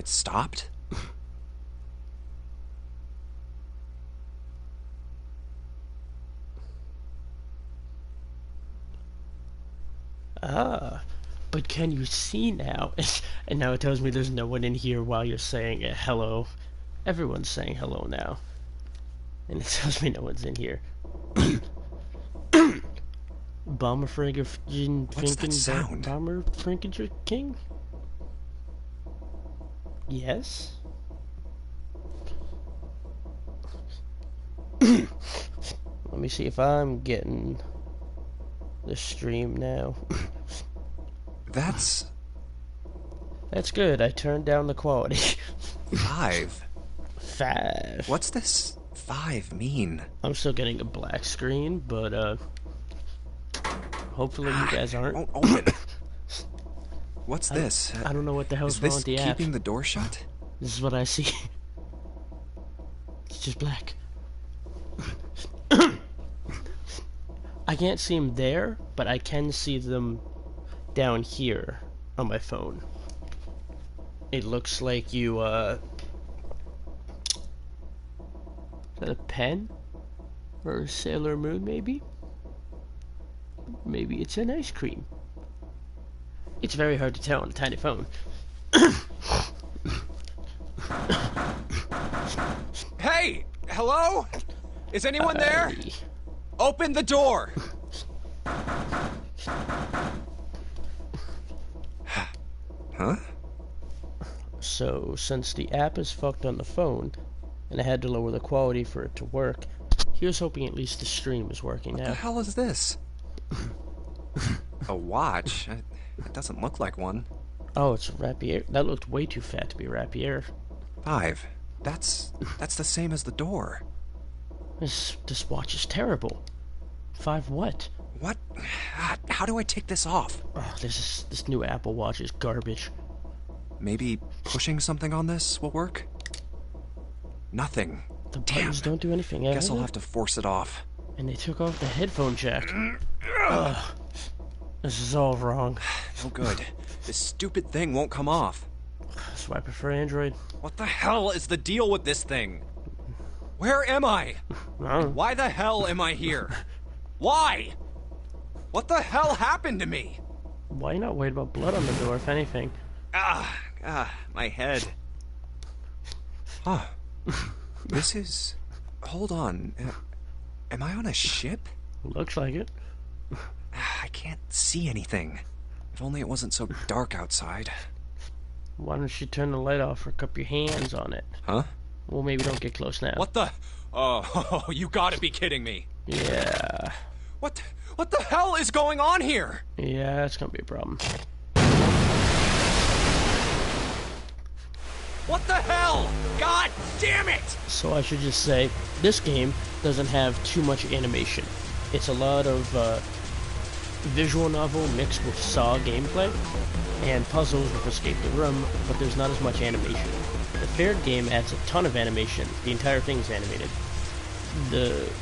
stopped? Ah, but can you see now? And now it tells me there's no one in here while you're saying hello. Everyone's saying hello now. And it tells me no one's in here. Bomber What's that sound? Bomber Franken King? Yes? Let me see if I'm getting the stream now. That's good. I turned down the quality. 5. 5. What's this 5 mean? I'm still getting a black screen, but hopefully you guys aren't. Won't open. What's this? I don't know what the hell's Is wrong this with the app. keeping the door shut? This is what I see. It's just black. I can't see them there, but I can see them down here on my phone. It looks like you, is that a pen? Or a Sailor Moon, maybe? Maybe it's an ice cream. It's very hard to tell on a tiny phone. Hey! Hello? Is anyone there? Open the door! Huh? So, since the app is fucked on the phone, and I had to lower the quality for it to work, he was hoping at least the stream is working now. What the hell is this? A watch? It doesn't look like one. Oh, it's a rapier. That looked way too fat to be a rapier. 5. That's the same as the door. This watch is terrible. 5 what? What? How do I take this off? Oh, this new Apple Watch is garbage. Maybe pushing something on this will work? Nothing. The buttons don't do anything. Guess I'll have to force it off. And they took off the headphone jack. Ugh. This is all wrong. No good. This stupid thing won't come off. That's why I prefer Android. What the hell is the deal with this thing? Where am I? Why the hell am I here? Why? What the hell happened to me? Why not worried about blood on the door, if anything? My head. Huh. This is... Hold on. Am I on a ship? Looks like it. I can't see anything. If only it wasn't so dark outside. Why don't you turn the light off or cup your hands on it? Huh? Well, maybe don't get close now. What the... Oh, you gotta be kidding me. Yeah. What the hell is going on here? Yeah, that's gonna be a problem. What the hell? God damn it! So I should just say, this game doesn't have too much animation. It's a lot of visual novel mixed with Saw gameplay, and puzzles with escape the room, but there's not as much animation. The third game adds a ton of animation. The entire thing is animated.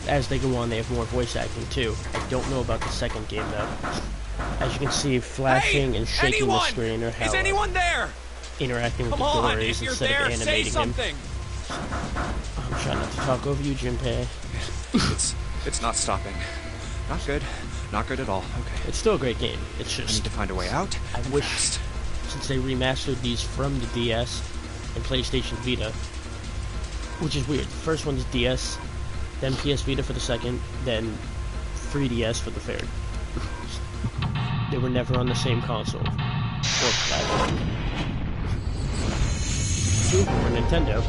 As they go on, they have more voice acting too. I don't know about the second game though. As you can see, flashing and shaking the screen or how is anyone there? Interacting with the door is instead of animating him. I'm trying not to talk over you, Junpei. It's not stopping. Not good. Not good at all. Okay. It's still a great game. It's just I need to find a way out. I wish, since they remastered these from the DS and PlayStation Vita, which is weird. The first one's DS, then PS Vita for the second, then 3DS for the third. They were never on the same console or platform. Super Nintendo.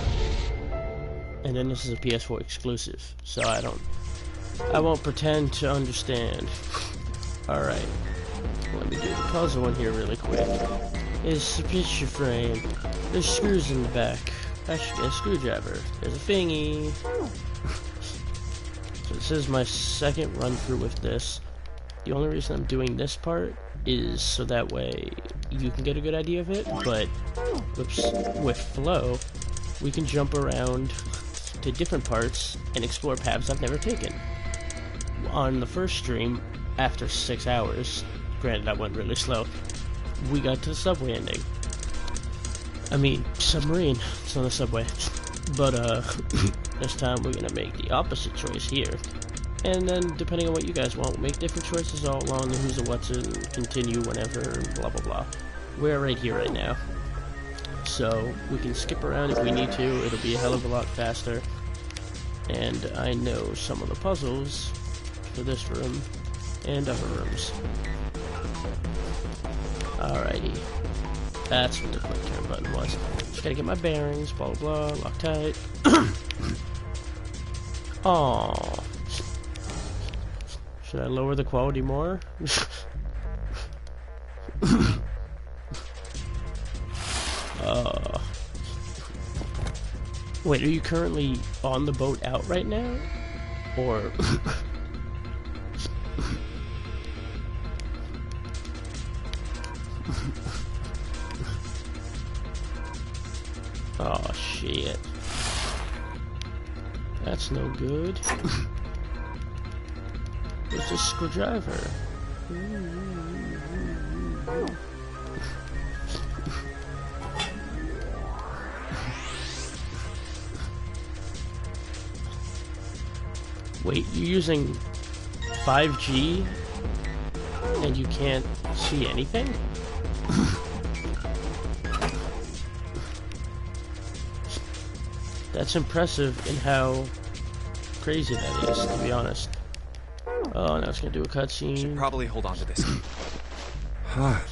And then this is a PS4 exclusive, so I won't pretend to understand. Alright, let me do the puzzle in here really quick. It's a picture frame. There's screws in the back. I should get a screwdriver. There's a thingy. So this is my second run through with this. The only reason I'm doing this part is so that way you can get a good idea of it, but with Flow, we can jump around to different parts and explore paths I've never taken. On the first stream, after 6 hours, granted I went really slow, we got to the subway ending. I mean, submarine. It's on the subway. But, this time we're gonna make the opposite choice here. And then, depending on what you guys want, we'll make different choices all along the who's and what's and continue whenever, blah blah blah. We're right here right now. So, we can skip around if we need to, it'll be a hell of a lot faster. And I know some of the puzzles for this room and other rooms. Alrighty. That's what the quick turn button was. Just gotta get my bearings, blah blah blah, Loctite. Aww. Should I lower the quality more? Wait, are you currently on the boat out right now? Or... Oh shit. That's no good. It's a screwdriver. Wait, you're using 5G and you can't see anything? That's impressive in how crazy that is, to be honest. Oh, now it's gonna do a cutscene. Should probably hold on to this. Oh,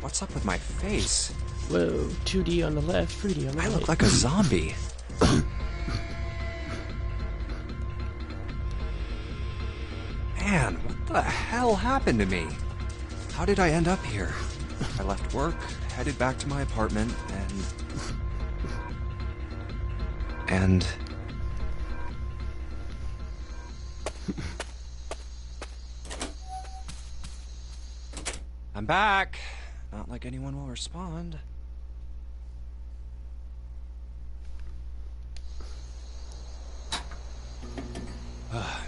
what's up with my face? Whoa, 2D on the left, 3D on the right. I look like a zombie. Man, what the hell happened to me? How did I end up here? I left work, headed back to my apartment, and... I'm back. Not like anyone will respond.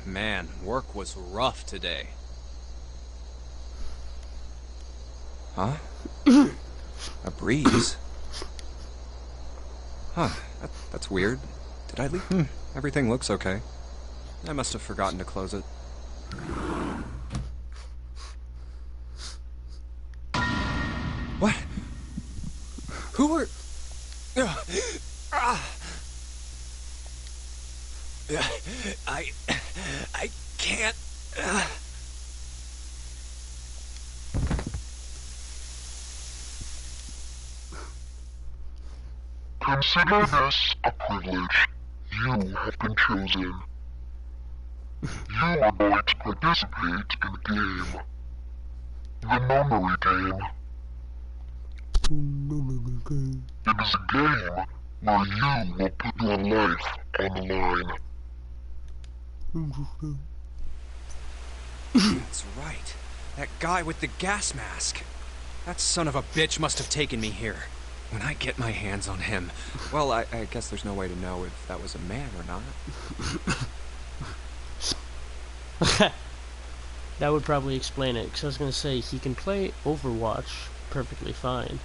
Man, work was rough today. Huh? A breeze? Huh, that's weird. Did I leave? Everything looks okay. I must have forgotten to close it. What? Who were... I can't... Consider this a privilege. You have been chosen. You are going to participate in a game. The Nonary game. It is a game where you will put your life on the line. That's right. That guy with the gas mask. That son of a bitch must have taken me here. When I get my hands on him... Well, I guess there's no way to know if that was a man or not. That would probably explain it, because I was going to say, he can play Overwatch perfectly fine.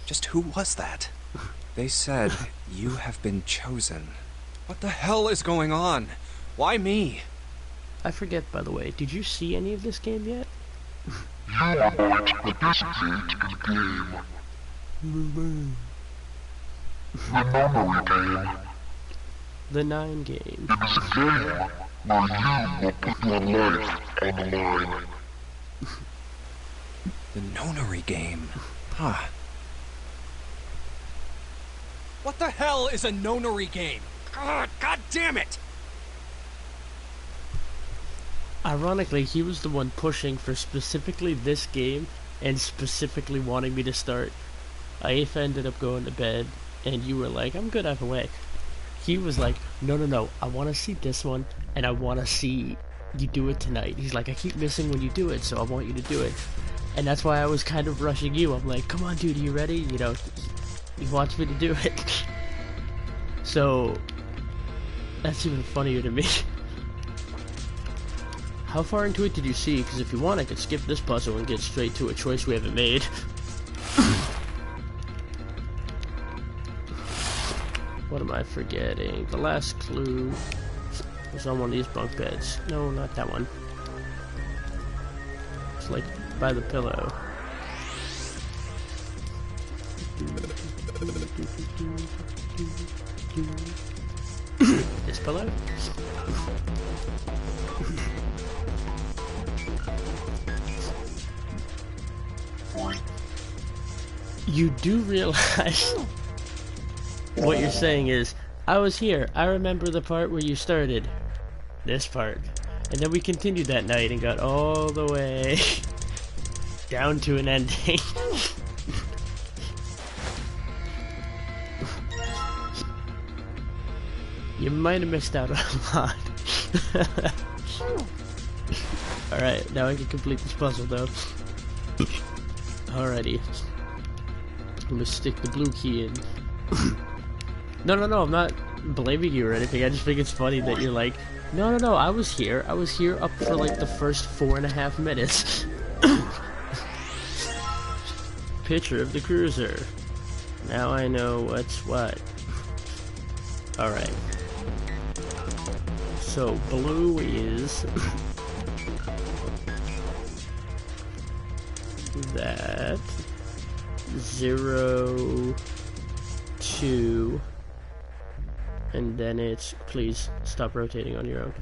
Just who was that? They said, you have been chosen. What the hell is going on? Why me? I forget, by the way, did you see any of this game yet? You are going to participate in a game. The Nonary game. The 9 game. It is a game where you will put your life on the line. The Nonary game. Huh. What the hell is a Nonary game? God damn it! Ironically, he was the one pushing for specifically this game and specifically wanting me to start. Aoife ended up going to bed, and you were like, I'm good either way. He was like, no, I want to see this one, and I want to see you do it tonight. He's like, I keep missing when you do it, so I want you to do it. And that's why I was kind of rushing you. I'm like, come on, dude, are you ready? You know, he wants me to do it. So, that's even funnier to me. How far into it did you see? Because if you want, I could skip this puzzle and get straight to a choice we haven't made. What am I forgetting? The last clue was on one of these bunk beds. No, not that one. It's like by the pillow. This pillow? You do realize what you're saying is, I was here. I remember the part where you started. This part. And then we continued that night and got all the way down to an ending. You might have missed out on a lot. Alright, now I can complete this puzzle though. Alrighty. I'm gonna stick the blue key in. No, I'm not blaming you or anything. I just think it's funny that you're like, no, I was here up for like the first 4.5 minutes. Picture of the cruiser. Now I know what's what. Alright. So, blue is that 0, 2, and then it's, please stop rotating on your own.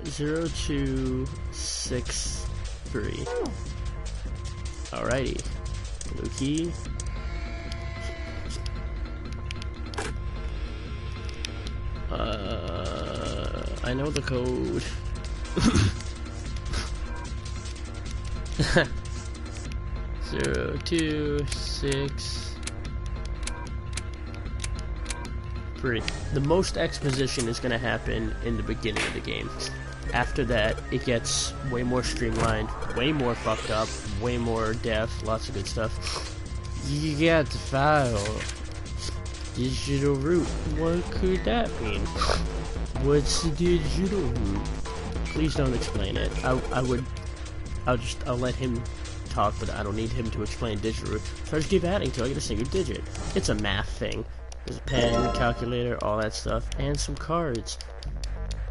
0, 2, 6, 3. Alrighty. Blue key. I know the code. 0, 2, 6, 3. The most exposition is going to happen in the beginning of the game. After that, it gets way more streamlined, way more fucked up, way more depth, lots of good stuff. You got the file. Digital root. What could that mean? What's the digital root? Please don't explain it. I'll let him talk, but I don't need him to explain digital root. So I just keep adding till I get a single digit. It's a math thing. There's a pen, calculator, all that stuff, and some cards.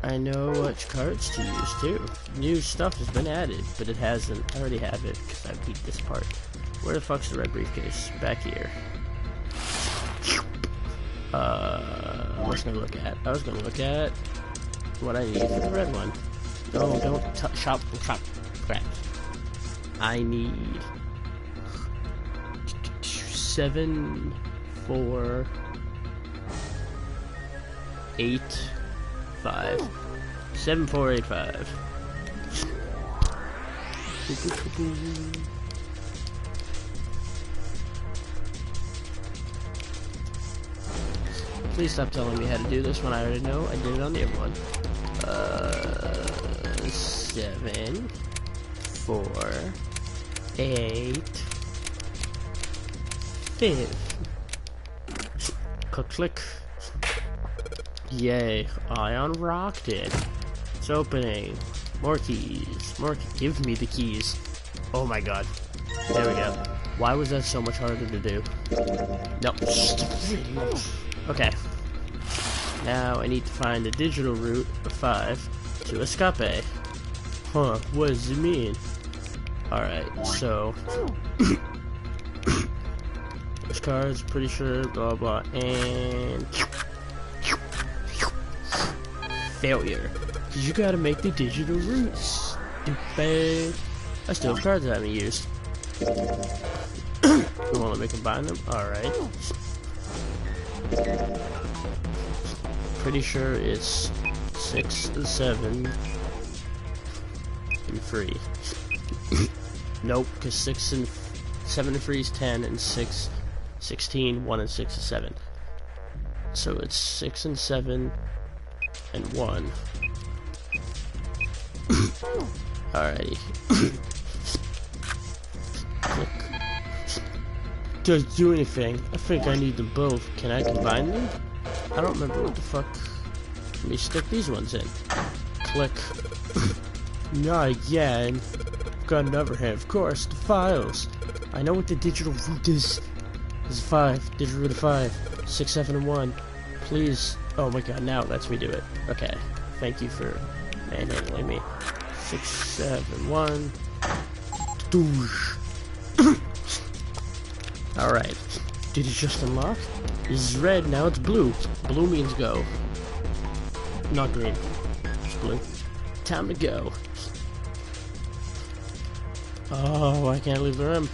I know which cards to use too. New stuff has been added, but it hasn't. I already have it because I beat this part. Where the fuck's the red briefcase? Back here. What was I gonna look at? I was gonna look at what I need for the red one. No, don't shop. Crap. I need 7, 4, 8, 5. 7, 4, 8, 5. Please stop telling me how to do this when I already know I did it on the other one. 7, 4, 8, 5. Click. Yay, I unrocked it. It's opening. More keys. Give me the keys. Oh my god. There we go. Why was that so much harder to do? No. Okay. Now I need to find the digital root of 5 to escape. Huh, what does it mean? Alright, so this card's pretty sure, blah blah, and failure. Cause you gotta make the digital root, stupid. I still have cards I haven't used. You wanna let me combine them? Alright. Pretty sure it's 6 and 7 and 3. Nope, because 7 and 3 is 10, and 6, 16, 1 and 6 is 7. So it's 6 and 7 and 1. Alrighty. Click. Doesn't do anything. I think I need them both. Can I combine them? I don't remember what the fuck. Let me stick these ones in. Click. Not again. Got another hand, of course. The files. I know what the digital root is. It's 5. Digital root of 5. 6, 7, and 1. Please. Oh my god, now it lets me do it. Okay. Thank you for manhandling me. 6, 7, 1. Doosh. Alright. Did it just unlock? This is red, now it's blue. Blue means go. Not green. It's blue. Time to go. Oh, I can't leave the room.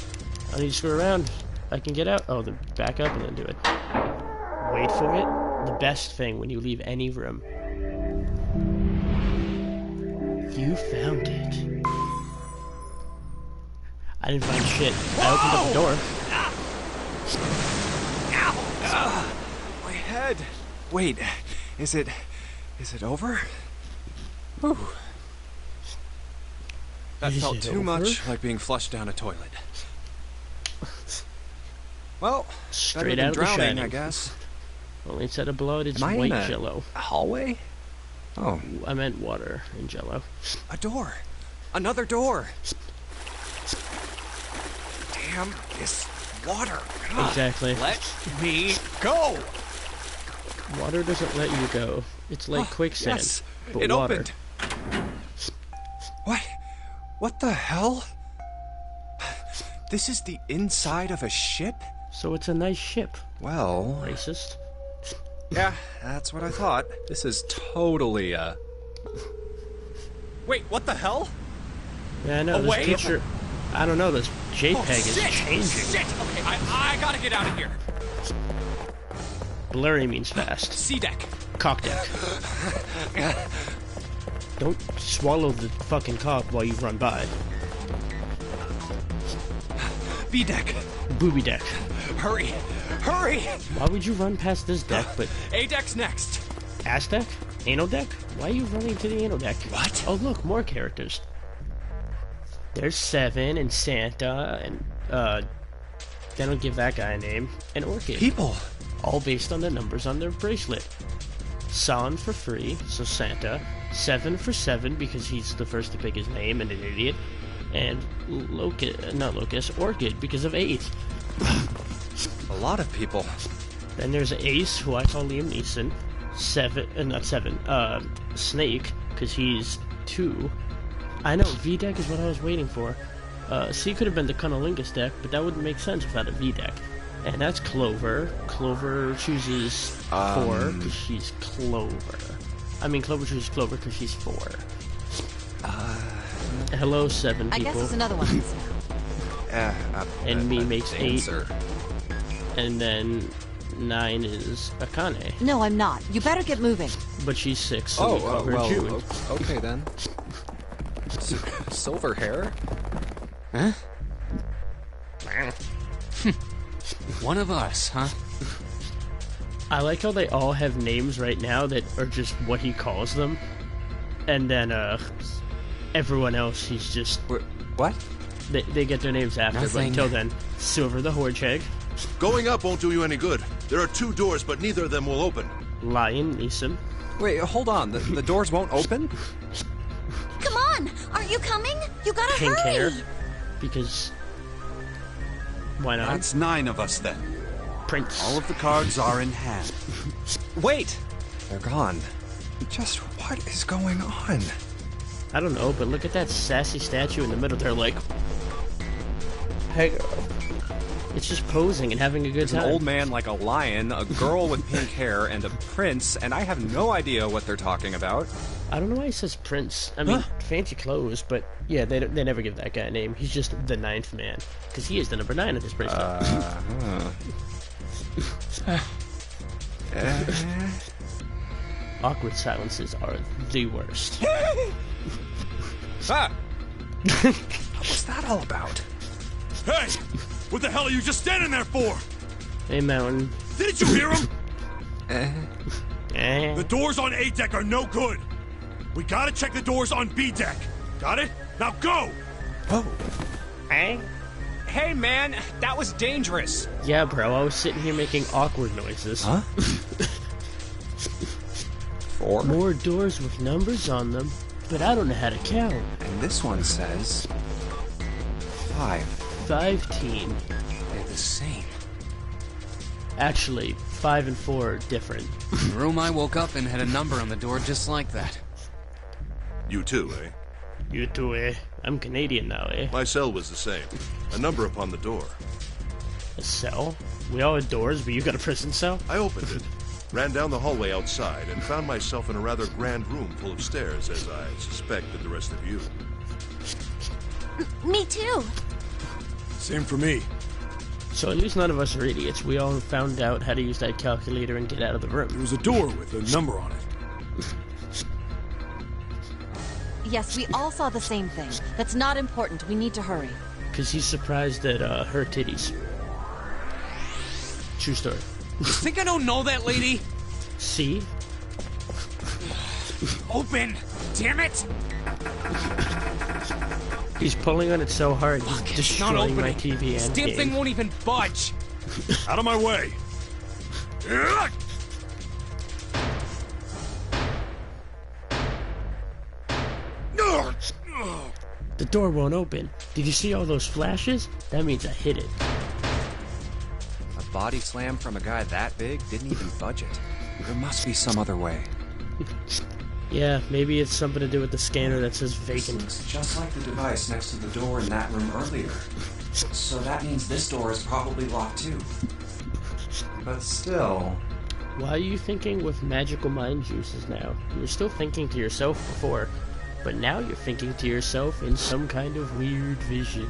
I need to screw around. I can get out. Oh, then back up and then do it. Wait for it. The best thing when you leave any room. You found it. I didn't find shit. I opened up the door. Ow! My head. Wait, is it over? Whew. That Is felt it too over? much like being flushed down a toilet. Well, Straight better than out of The drowning, Shining. I guess. Only instead of blood, it's Am I white in a jello. hallway? Oh, I meant water in jello. a door. Another door. Damn this water. God, Exactly. let me go. Water doesn't let you go. It's like quicksand. Yes, but it water. opened. What? What the hell? This is the inside of a ship? So it's a nice ship. Well, Racist. yeah, that's what I thought. This is totally, Wait, what the hell? Yeah, I know. This Away? picture. I don't know. This JPEG Oh, is shit! changing. Shit! Okay, I gotta get out of here. Blurry means fast. C deck. Cock deck. Don't swallow the fucking cock while you run by. B deck. Booby deck. Hurry! Hurry! Why would you run past this deck, but A deck's next. ass deck? Anal deck? Why are you running to the anal deck? What? Oh, look, more characters. There's Seven and Santa and, they don't give that guy a name, and Orchid. People. All based on the numbers on their bracelet. San for free, so Santa. 7 for 7 because he's the first to pick his name and an idiot. And Orchid because of 8. A lot of people. Then there's Ace, who I call Liam Neeson. Snake, because he's 2. I know, V deck is what I was waiting for. C could have been the Cunnilingus deck, but that wouldn't make sense without a V deck. And that's Clover. Clover chooses 4 because she's Clover. I mean, Clover chooses Clover because she's 4. Hello, 7 people. I guess it's another one. And me makes 8. Answer. And then 9 is Akane. No, I'm not. You better get moving. But she's 6, so we call her June. Okay then. Silver hair? Huh? One of us, huh? I like how they all have names right now that are just what he calls them. And then, everyone else, he's just... What? They get their names after, but Nothing. until then, Silver the Horcheg, Going up won't do you any good. There are 2 doors, but neither of them will open. Lion Neeson, Wait, hold on. The doors won't open? Come on! Aren't you coming? You gotta Pink hurry! Hair, because... Why not? That's 9 of us then. Prince. All of the cards are in hand. Wait! They're gone. Just what is going on? I don't know, but look at that sassy statue in the middle. They're like... Hey, girl. It's just posing and having a good An time. old man like a lion, a girl with pink hair, and a prince, and I have no idea what they're talking about. I don't know why he says Prince. I mean, fancy clothes, but yeah, they never give that guy a name. He's just the 9th man, because he is the number 9 of this bracelet. Awkward silences are the worst. Ah! What's that all about? Hey! What the hell are you just standing there for? Hey, Mountain. Didn't you hear him? Eh. The doors on A deck are no good. We gotta check the doors on B deck. Got it? Now go! Eh? Hey man, that was dangerous. Yeah, bro, I was sitting here making awkward noises. Huh? 4? More doors with numbers on them, but I don't know how to count. And this one says 5. 15. They're the same. Actually, 5 and 4 are different. The room I woke up in had a number on the door just like that. You too, eh? You too, eh? I'm Canadian now, eh? My cell was the same. A number upon the door. A cell? We all had doors, but you got a prison cell? I opened it, ran down the hallway outside, and found myself in a rather grand room full of stairs, as I suspected the rest of you. Me too. Same for me. So at least none of us are idiots. We all found out how to use that calculator and get out of the room. There was a door with a number on it. Yes, we all saw the same thing. That's not important. We need to hurry. Because he's surprised at her titties. True story. Think I don't know that lady? See? Open! Damn it! He's pulling on it so hard, he's It's not destroying my opening. TV This and damn game. thing won't even budge. Out of my way! The door won't open. Did you see all those flashes? That means I hit it. A body slam from a guy that big didn't even budge it. There must be some other way. Yeah, maybe it's something to do with the scanner that says vacant. Looks just like the device next to the door in that room earlier. So that means this door is probably locked too. But still... Why are you thinking with magical mind juices now? You were still thinking to yourself before, but now you're thinking to yourself in some kind of weird vision.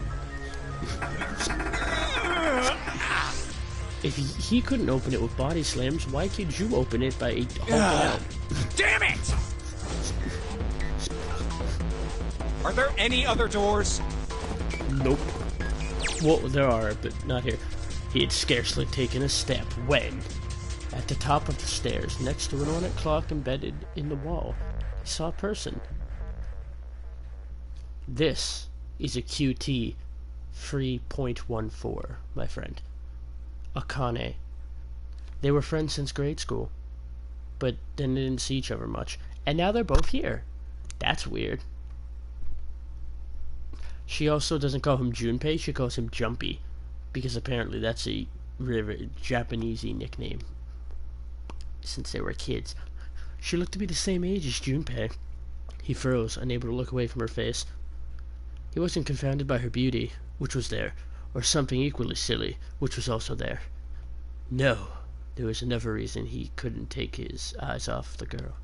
If he couldn't open it with body slams, why could you open it by hulking out? Damn it! Are there any other doors? Nope. Well, there are, but not here. He had scarcely taken a step when, at the top of the stairs, next to an ornate clock embedded in the wall, he saw a person. This is a QT 3.14, my friend. Akane. They were friends since grade school, but then they didn't see each other much, and now they're both here. That's weird. She also doesn't call him Junpei, she calls him Jumpy, because apparently that's a really Japanesey nickname since they were kids. She looked to be the same age as Junpei. He froze, unable to look away from her face. He wasn't confounded by her beauty, which was there, or something equally silly, which was also there. No, there was another reason he couldn't take his eyes off the girl.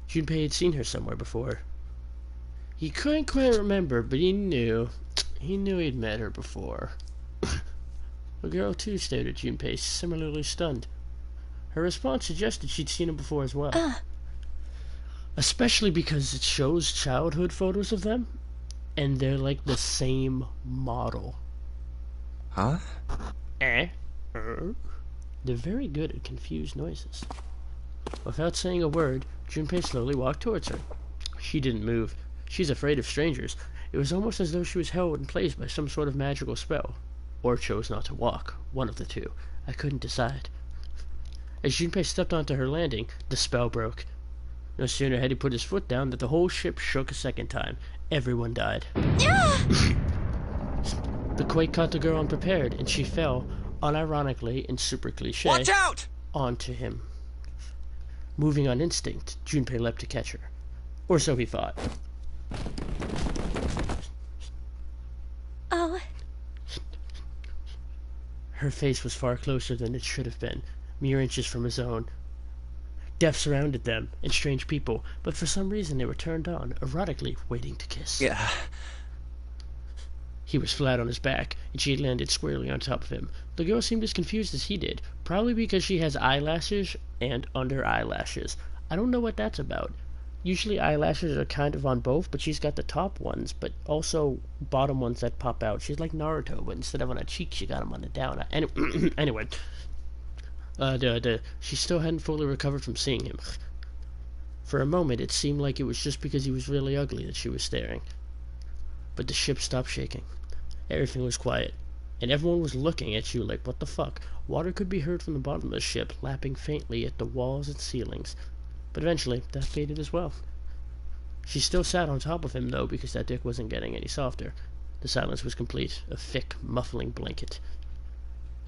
Junpei had seen her somewhere before. He couldn't quite remember, but he knew. He knew he'd met her before. The girl too stared at Junpei, similarly stunned. Her response suggested she'd seen him before as well. Especially because it shows childhood photos of them, and they're like the same model. Huh? They're very good at confused noises. Without saying a word, Junpei slowly walked towards her. She didn't move. She's afraid of strangers. It was almost as though she was held in place by some sort of magical spell. Or chose not to walk. One of the two. I couldn't decide. As Junpei stepped onto her landing, the spell broke. No sooner had he put his foot down than the whole ship shook a second time. Everyone died. The quake caught the girl unprepared, and she fell, unironically and super cliche, Watch out! onto him. Moving on instinct, Junpei leapt to catch her. Or so he thought. Oh, Her face was far closer than it should have been, mere inches from his own. Death surrounded them, and strange people, but for some reason they were turned on, erotically waiting to kiss. Yeah. He was flat on his back, and she had landed squarely on top of him. The girl seemed as confused as he did, probably because she has eyelashes and under eyelashes. I don't know what that's about. Usually eyelashes are kind of on both, but she's got the top ones, but also bottom ones that pop out. She's like Naruto, but instead of on her cheek, she got them on the down. Anyway, she still hadn't fully recovered from seeing him. For a moment, it seemed like it was just because he was really ugly that she was staring. But the ship stopped shaking. Everything was quiet, and everyone was looking at you like, what the fuck? Water could be heard from the bottom of the ship, lapping faintly at the walls and ceilings. But eventually, that faded as well. She still sat on top of him, though, because that dick wasn't getting any softer. The silence was complete, a thick, muffling blanket.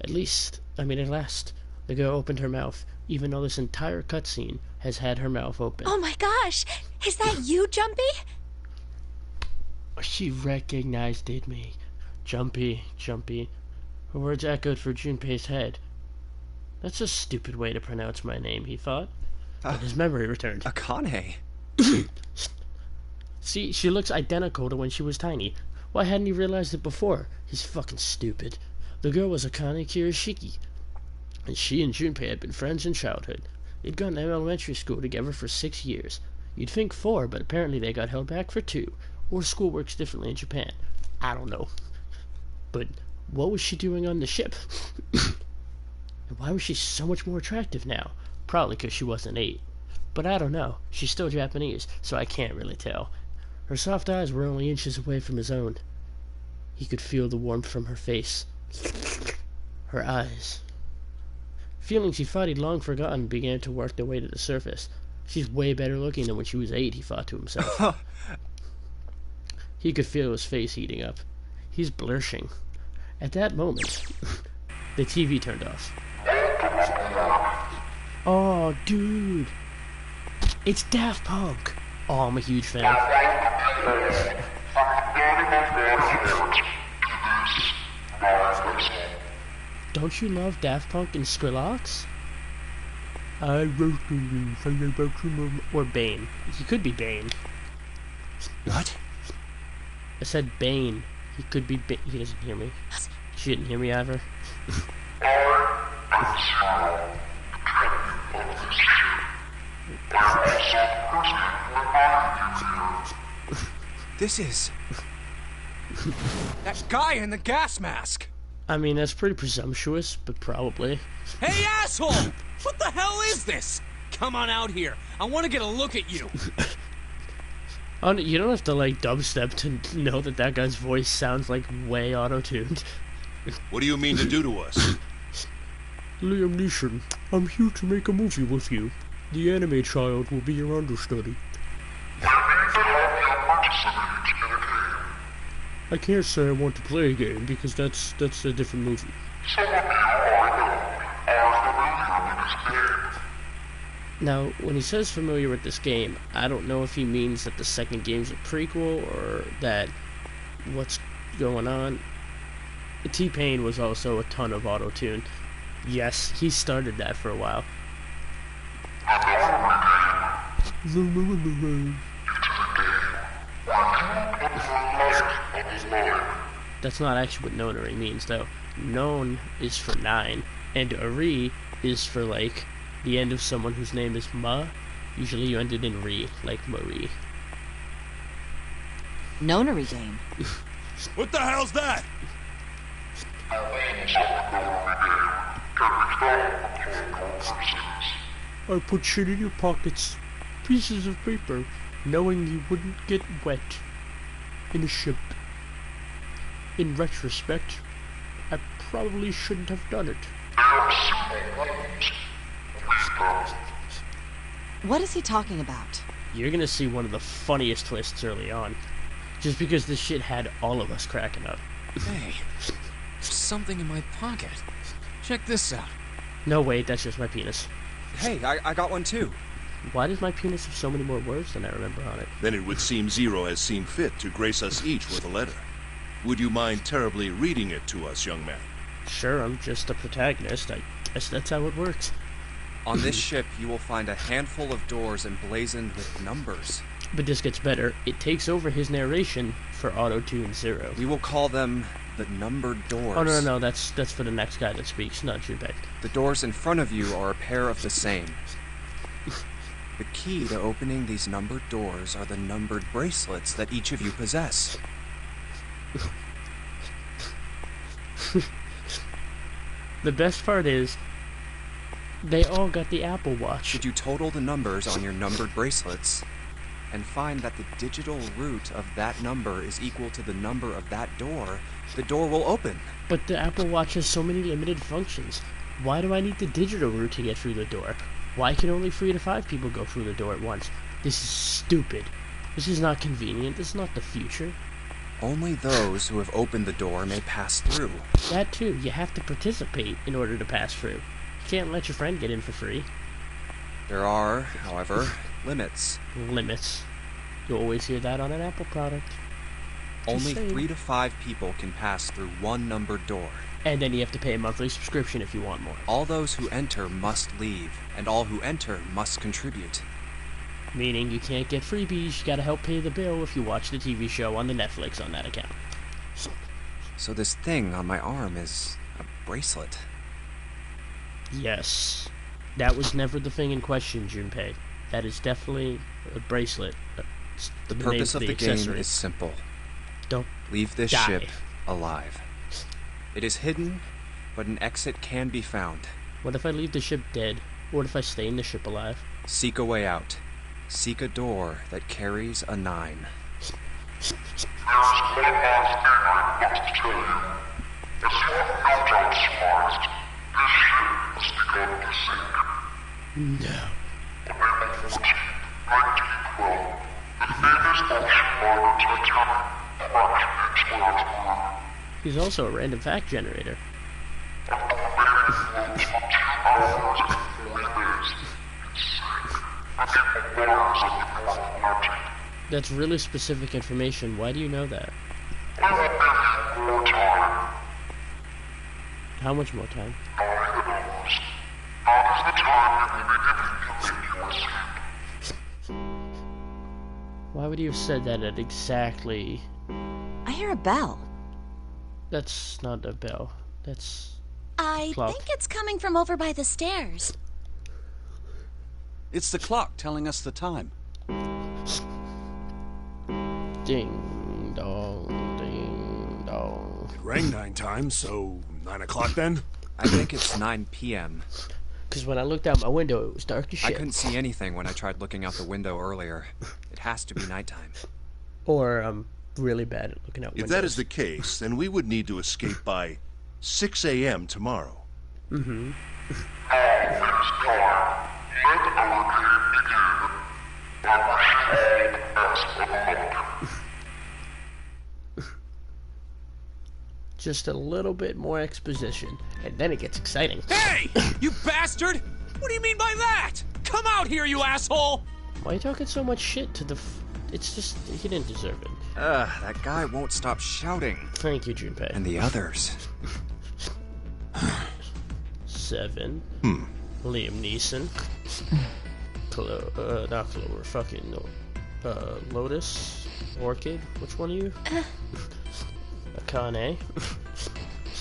At last, the girl opened her mouth, even though this entire cutscene has had her mouth open. Oh my gosh! Is that you, Jumpy? She recognized me. Jumpy, Jumpy. Her words echoed through Junpei's head. That's a stupid way to pronounce my name, he thought. But his memory returned. Akane. See, she looks identical to when she was tiny. Why hadn't he realized it before? He's fucking stupid. The girl was Akane Kirishiki, and she and Junpei had been friends in childhood. They'd gone to elementary school together for 6 years. You'd think 4, but apparently they got held back for 2. Or school works differently in Japan. I don't know. But what was she doing on the ship? And why was she so much more attractive now? Probably because she wasn't 8. But I don't know. She's still Japanese, so I can't really tell. Her soft eyes were only inches away from his own. He could feel the warmth from her face. Her eyes. Feelings he thought he'd long forgotten began to work their way to the surface. She's way better looking than when she was 8, he thought to himself. He could feel his face heating up. He's blushing. At that moment, the TV turned off. Oh, dude. It's Daft Punk. Oh, I'm a huge fan. Don't you love Daft Punk and Skrillex? I wrote you or Bane. He could be Bane. What? I said Bane. He could be Bane. He doesn't hear me. She didn't hear me either. This is... that guy in the gas mask! I mean, that's pretty presumptuous, but probably. Hey, asshole! What the hell is this? Come on out here. I want to get a look at you. You don't have to like dubstep to know that that guy's voice sounds like way auto-tuned. What do you mean to do to us? Liam Neeson, I'm here to make a movie with you. The anime child will be your understudy. I can't say I want to play a game because that's a different movie. Now, when he says familiar with this game, I don't know if he means that the second game's a prequel or that what's going on. T-Pain was also a ton of auto-tune. Yes, he started that for a while. That's not actually what Nonary means, though. Non is for 9, and Ari is for, like, the end of someone whose name is Ma. Usually you ended in Re, like Marie. Nonary game. What the hell's that? I put shit in your pockets. Pieces of paper, knowing you wouldn't get wet in a ship. In retrospect, I probably shouldn't have done it. What is he talking about? You're gonna see one of the funniest twists early on. Just because this shit had all of us cracking up. Hey, there's something in my pocket. Check this out. No, wait, that's just my penis. Hey, I got one too. Why does my penis have so many more words than I remember on it? Then it would seem Zero has seen fit to grace us each with a letter. Would you mind terribly reading it to us, young man? Sure, I'm just a protagonist. I guess that's how it works. On this ship, you will find a handful of doors emblazoned with numbers. But this gets better. It takes over his narration for Auto-Tune 0. We will call them the numbered doors. Oh, no, that's for the next guy that speaks, not Junpei. The doors in front of you are a pair of the same. The key to opening these numbered doors are the numbered bracelets that each of you possess. The best part is, they all got the Apple Watch. Should you total the numbers on your numbered bracelets and find that the digital root of that number is equal to the number of that door, the door will open. But the Apple Watch has so many limited functions. Why do I need the digital route to get through the door? Why can only 3 to 5 people go through the door at once? This is stupid. This is not convenient. This is not the future. Only those who have opened the door may pass through. That too, you have to participate in order to pass through. You can't let your friend get in for free. There are, however, limits. Limits. You always hear that on an Apple product. Only saying. 3 to 5 people can pass through one numbered door. And then you have to pay a monthly subscription if you want more. All those who enter must leave, and all who enter must contribute. Meaning you can't get freebies, you gotta help pay the bill if you watch the TV show on the Netflix on that account. So this thing on my arm is a bracelet. Yes. That was never the thing in question, Junpei. That is definitely a bracelet. It's The purpose of the game accessory. is simple. Don't Leave this die. ship alive. It is hidden, but an exit can be found. What if I leave the ship dead? What if I stay in the ship alive? Seek a way out. Seek a door that carries a 9. There's one last thing I want to tell you. As you have no doubt surmised, this ship has begun to sink. No. On April 14, 1912, the famous ocean liner Titanic crashed into Earth's moon. He's also a random fact generator. After remaining float for 2 hours and 4 days, it sank, beneath the waters of the North Atlantic. That's really specific information. Why do you know that? I will give you more time. How much more time? 9 hours. That is the time it will be given you in your sleep. Why would you have said that at exactly... I hear a bell. That's not a bell. That's... I Clock. think it's coming from over by the stairs. It's the clock telling us the time. Ding dong, ding dong. It rang 9 times, so 9 o'clock then? I think it's 9 p.m. Because when I looked out my window, it was dark as I shit. couldn't see anything when I tried looking out the window earlier. It has to be nighttime. Or I'm really bad at looking out If windows. that is the case, then we would need to escape by 6 a.m. tomorrow. Mm-hmm. Now it is time. Let our game begin. I wish you all the best of luck. Just a little bit more exposition, and then it gets exciting. Hey! You bastard! What do you mean by that? Come out here, you asshole! Why are you talking so much shit to the... It's just... He didn't deserve it. That guy won't stop shouting. Thank you, Junpei. And the others. 7. Liam Neeson. Not Clover. Fucking no. Lotus. Orchid. Which one are you? Akane.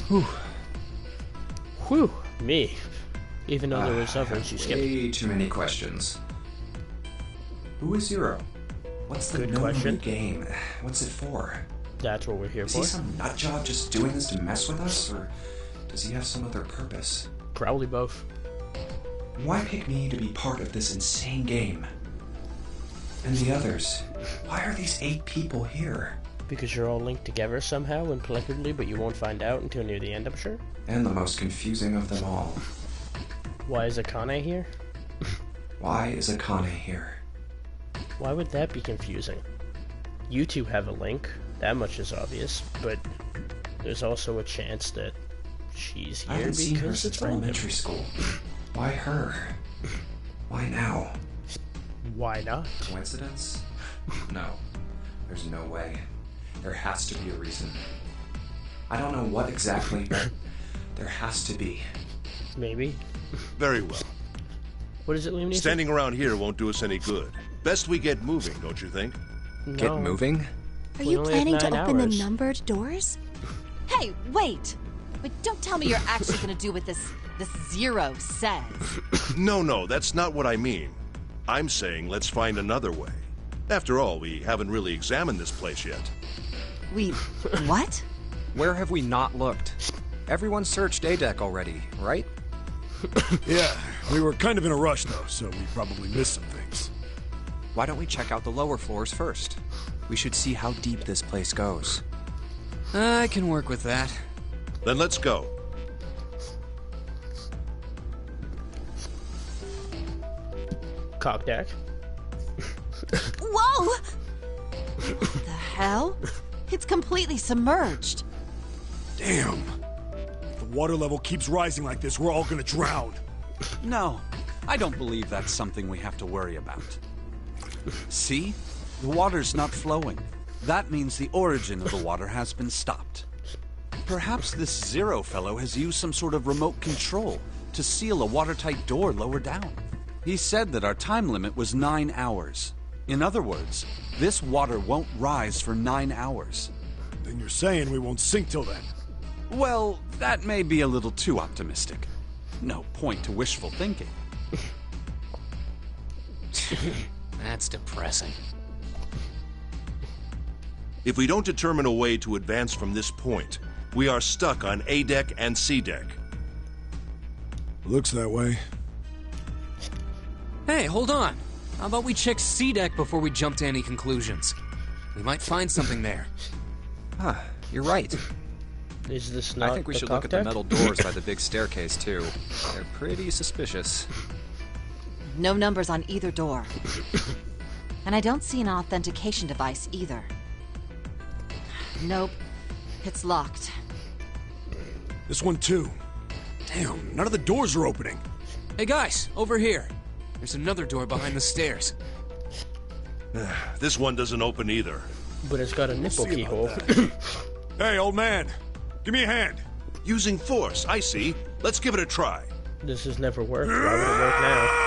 Whew. Whew. Me. Even though there was others, you skipped. Way too many questions. Who is Zero? What's the Good Nonary question. game? What's it for? That's what we're here Is for. he some nutjob just doing this to mess with us, or does he have some other purpose? Probably both. Why pick me to be part of this insane game? And the others? Why are these 8 people here? Because you're all linked together somehow and collectively, but you won't find out until near the end, I'm sure. And the most confusing of them all. Why is Akane here? Why is Akane here? Why would that be confusing? You two have a link, that much is obvious, but there's also a chance that she's I here haven't seen her because since it's random. elementary school. Why her? Why now? Why not? Coincidence? No. There's no way. There has to be a reason. I don't know what exactly, but there has to be. Maybe. Very well. What is it, Liam Neeson? Standing around here won't do us any good. Best we get moving, don't you think? No. Get moving? Are We you only have planning to 9 open hours. the numbered doors? Hey, wait! But don't tell me you're actually gonna do what this Zero says. No, that's not what I mean. I'm saying let's find another way. After all, we haven't really examined this place yet. What? Where have we not looked? Everyone searched A-Deck already, right? Yeah, we were kind of in a rush though, so we probably missed some things. Why don't we check out the lower floors first? We should see how deep this place goes. I can work with that. Then let's go. Cock deck. Whoa! What the hell? It's completely submerged. Damn. If the water level keeps rising like this, we're all gonna drown. No, I don't believe that's something we have to worry about. See? The water's not flowing. That means the origin of the water has been stopped. Perhaps this Zero fellow has used some sort of remote control to seal a watertight door lower down. He said that our time limit was 9 hours. In other words, this water won't rise for 9 hours. Then you're saying we won't sink till then. Well, that may be a little too optimistic. No point to wishful thinking. That's depressing. If we don't determine a way to advance from this point, we are stuck on A deck and C deck. Looks that way. Hey, hold on. How about we check C deck before we jump to any conclusions? We might find something there. Huh, you're right. Is this not I think we the should cock look at the deck? metal doors by the big staircase, too. They're pretty suspicious. No numbers on either door. And I don't see an authentication device either. Nope. It's locked. This one too. Damn, none of the doors are opening. Hey guys, over here. There's another door behind the stairs. This one doesn't open either. But it's got a nipple See keyhole. about that. Hey, old man. Give me a hand. Using force, I see. Let's give it a try. This has never worked. Why would it work now?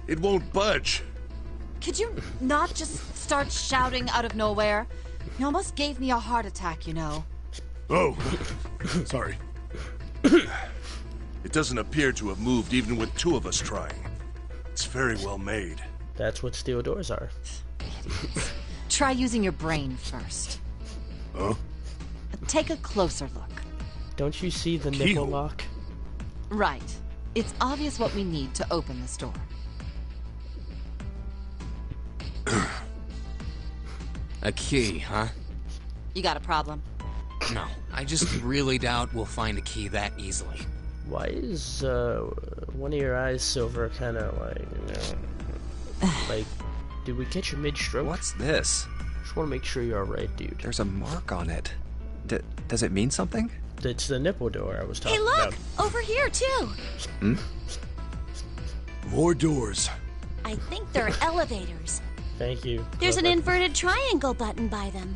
It won't budge. Could you not just start shouting out of nowhere? You almost gave me a heart attack, you know. Oh, sorry. It doesn't appear to have moved even with two of us trying. It's very well made. That's what steel doors are. Try using your brain first. Huh? Take a closer look. Don't you see the nipple Keyhole. lock? Right. It's obvious what we need to open this door. A key, huh? You got a problem? No, I just really doubt we'll find a key that easily. Why is one of your eyes silver, kind of like, you know, like, did we catch you mid-stroke? What's this? Just want to make sure you're alright, dude. There's a mark on it. Does it mean something? It's the nipple door I was talking Hey, look! about. Over here, too! More doors. I think they're elevators. Thank you. There's an Clever. inverted triangle button by them.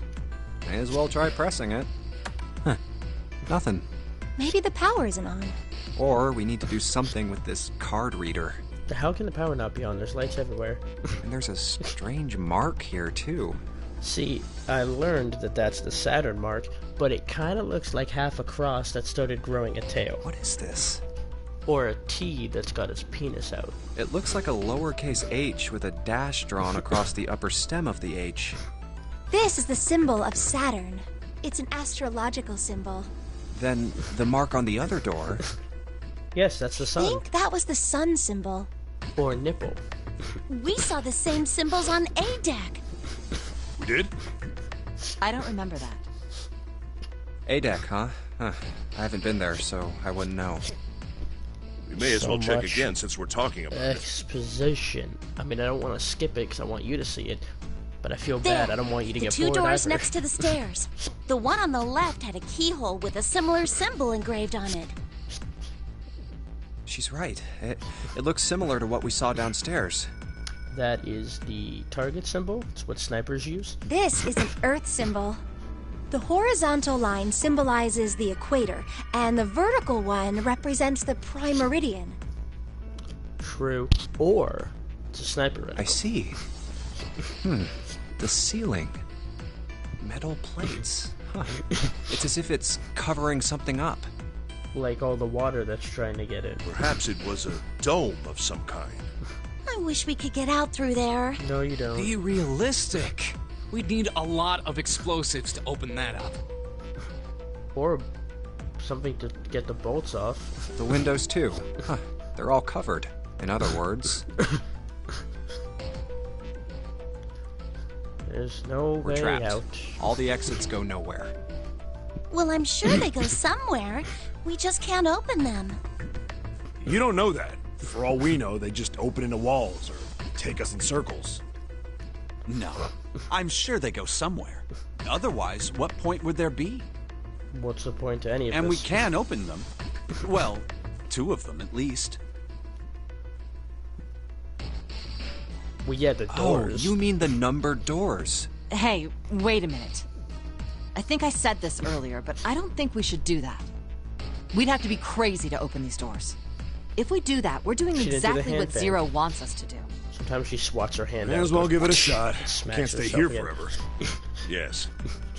May as well try pressing it. Huh. Nothing. Maybe the power isn't on. Or we need to do something with this card reader. How can the power not be on? There's lights everywhere. And there's a strange mark here, too. See, I learned that that's the Saturn mark, but it kind of looks like half a cross that started growing a tail. What is this? Or a T that's got its penis out. It looks like a lowercase h with a dash drawn across the upper stem of the H. This is the symbol of Saturn. It's an astrological symbol. Then the mark on the other door. Yes, that's the I sun. think that was the sun symbol. Or nipple. We saw the same symbols on A deck. We did? I don't remember that. A deck, huh? I haven't been there, so I wouldn't know. We may as So well check much again since we're talking about it. Exposition. I mean, I don't want to skip it because I want you to see it, but I feel There, bad. I don't want you to the get two bored doors either. next to the stairs. The one on the left had a keyhole with a similar symbol engraved on it. She's right. It looks similar to what we saw downstairs. That is the target symbol. It's what snipers use. This is an Earth symbol. The horizontal line symbolizes the equator, and the vertical one represents the prime meridian. True. Or it's a sniper reticle. I see. The ceiling. Metal plates. Huh. It's as if it's covering something up. Like all the water that's trying to get in. Perhaps it was a dome of some kind. I wish we could get out through there. No, you don't. Be realistic. We'd need a lot of explosives to open that up. Or something to get the bolts off. The windows, too. Huh. They're all covered. In other words, There's no we're way trapped. out. All the exits go nowhere. Well, I'm sure they go somewhere. We just can't open them. You don't know that. For all we know, they just open into walls or take us in circles. No. I'm sure they go somewhere. Otherwise, what point would there be? What's the point to any of And we this? can open them. Well, 2 of them at least. Well, yeah, the doors. Oh, you mean the numbered doors? Hey, wait a minute. I think I said this earlier, but I don't think we should do that. We'd have to be crazy to open these doors. If we do that, we're doing She didn't do the exactly hand what thing. Zero wants us to do. Sometimes she swats her hand May out. as well goes, give it a shot. smacks Can't stay herself here again. forever. Yes,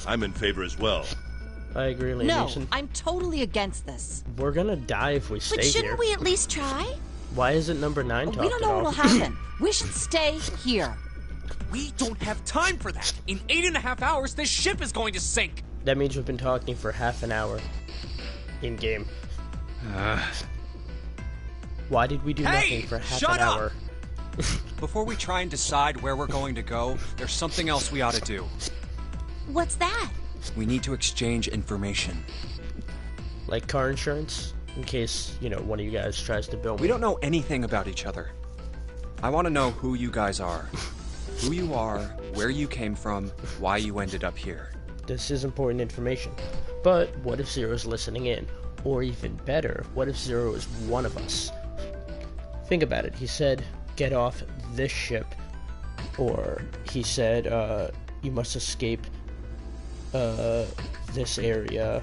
I'm in favor as well. I agree, Liam No, Neeson. I'm totally against this. We're gonna die if we stay But shouldn't here. we at least try? Why isn't number 9 talking We don't know at all? what'll happen. We should stay here. We don't have time for that. In 8.5 hours, this ship is going to sink. That means we've been talking for half an hour. In-game. Why did we do Hey, nothing for half shut an up! hour? Before we try and decide where we're going to go, there's something else we ought to do. What's that? We need to exchange information. Like car insurance? In case, one of you guys tries to bill me. We don't know anything about each other. I want to know who you guys are. Who you are, where you came from, why you ended up here. This is important information. But what if Zero's listening in? Or even better, what if Zero is one of us? Think about it. He said, get off this ship. Or he said, you must escape this area.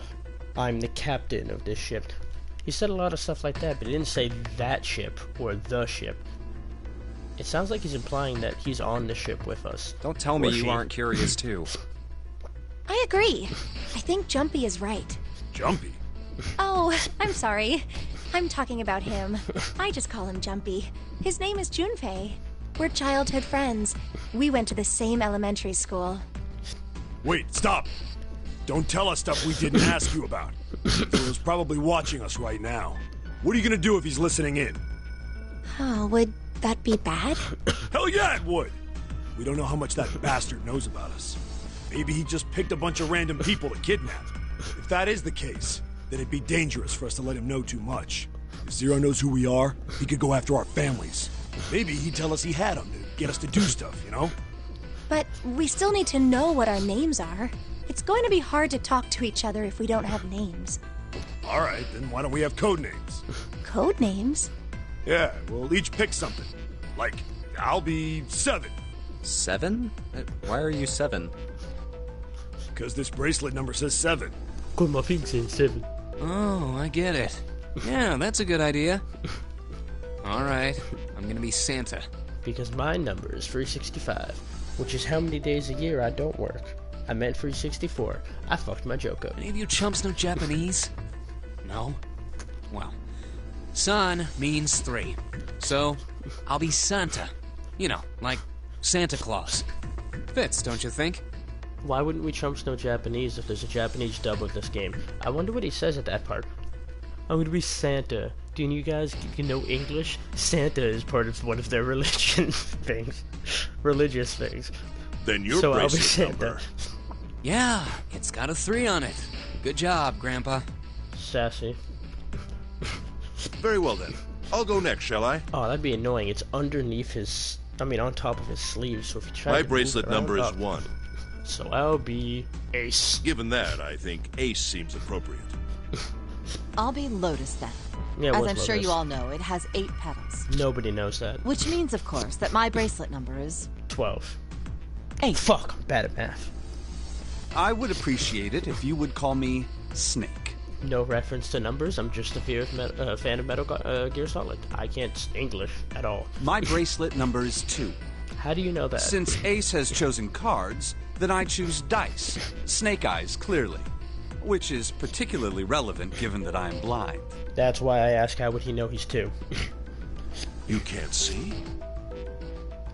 I'm the captain of this ship. He said a lot of stuff like that, but he didn't say that ship or the ship. It sounds like he's implying that he's on the ship with us. Don't tell me Or you she. aren't curious too. I agree. I think Jumpy is right. Jumpy? Oh, I'm sorry. I'm talking about him. I just call him Jumpy. His name is Junpei. We're childhood friends. We went to the same elementary school. Wait, stop! Don't tell us stuff we didn't ask you about. Zero's probably watching us right now. What are you gonna do if he's listening in? Oh, would that be bad? Hell yeah, it would! We don't know how much that bastard knows about us. Maybe he just picked a bunch of random people to kidnap. If that is the case, then it'd be dangerous for us to let him know too much. If Zero knows who we are, he could go after our families. Maybe he'd tell us he had them to get us to do stuff, you know? But we still need to know what our names are. It's going to be hard to talk to each other if we don't have names. Alright, then why don't we have code names? Code names? Yeah, we'll each pick something. Like, I'll be 7. 7? Why are you 7? Because this bracelet number says 7. Good, my thing says 7. Oh, I get it. Yeah, that's a good idea. All right, I'm gonna be Santa. Because my number is 365, which is how many days a year I don't work. I meant 364. I fucked my joke up. Any of you chumps know Japanese? No? Well, San means 3. So, I'll be Santa. You know, like Santa Claus. Fits, don't you think? Why wouldn't we chumps know Japanese if there's a Japanese dub of this game? I wonder what he says at that part. I'm gonna be Santa. Do you guys know English? Santa is part of one of their religion things. Religious things. Then your So I'll be bracelet Santa. number. Yeah, it's got a 3 on it. Good job, Grandpa. Sassy. Very well then. I'll go next, shall I? Oh, that'd be annoying. It's underneath his... on top of his sleeve, so if you try My to move bracelet it around, number is up. 1. So I'll be Ace. Given that, I think Ace seems appropriate. I'll be Lotus then. Yeah, As what's I'm sure Lotus? you all know, it has 8 petals. Nobody knows that. Which means, of course, that my bracelet number is 12. 8. Fuck, I'm bad at math. I would appreciate it if you would call me Snake. No reference to numbers. I'm just a fan of Metal Gear Solid. I can't English at all. My bracelet number is 2. How do you know that? Since Ace has chosen cards, then I choose dice. Snake eyes, clearly. Which is particularly relevant given that I am blind. That's why I ask how would he know he's 2. You can't see?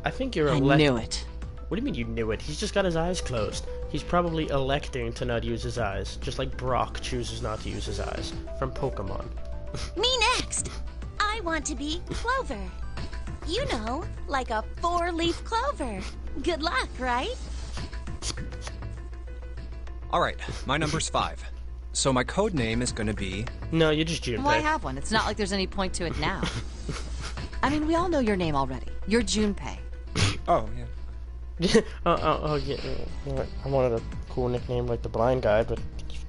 I think you're I electing. knew it. What do you mean you knew it? He's just got his eyes closed. He's probably electing to not use his eyes, just like Brock chooses not to use his eyes from Pokemon. Me next! I want to be Clover. You know, like a 4-leaf clover. Good luck, right? Alright, my number's 5. So my code name is gonna be... No, you're just Junpei. Why have one? It's not like there's any point to it now. I mean, we all know your name already. You're Junpei. Oh, yeah. Yeah. I wanted a cool nickname like the blind guy, but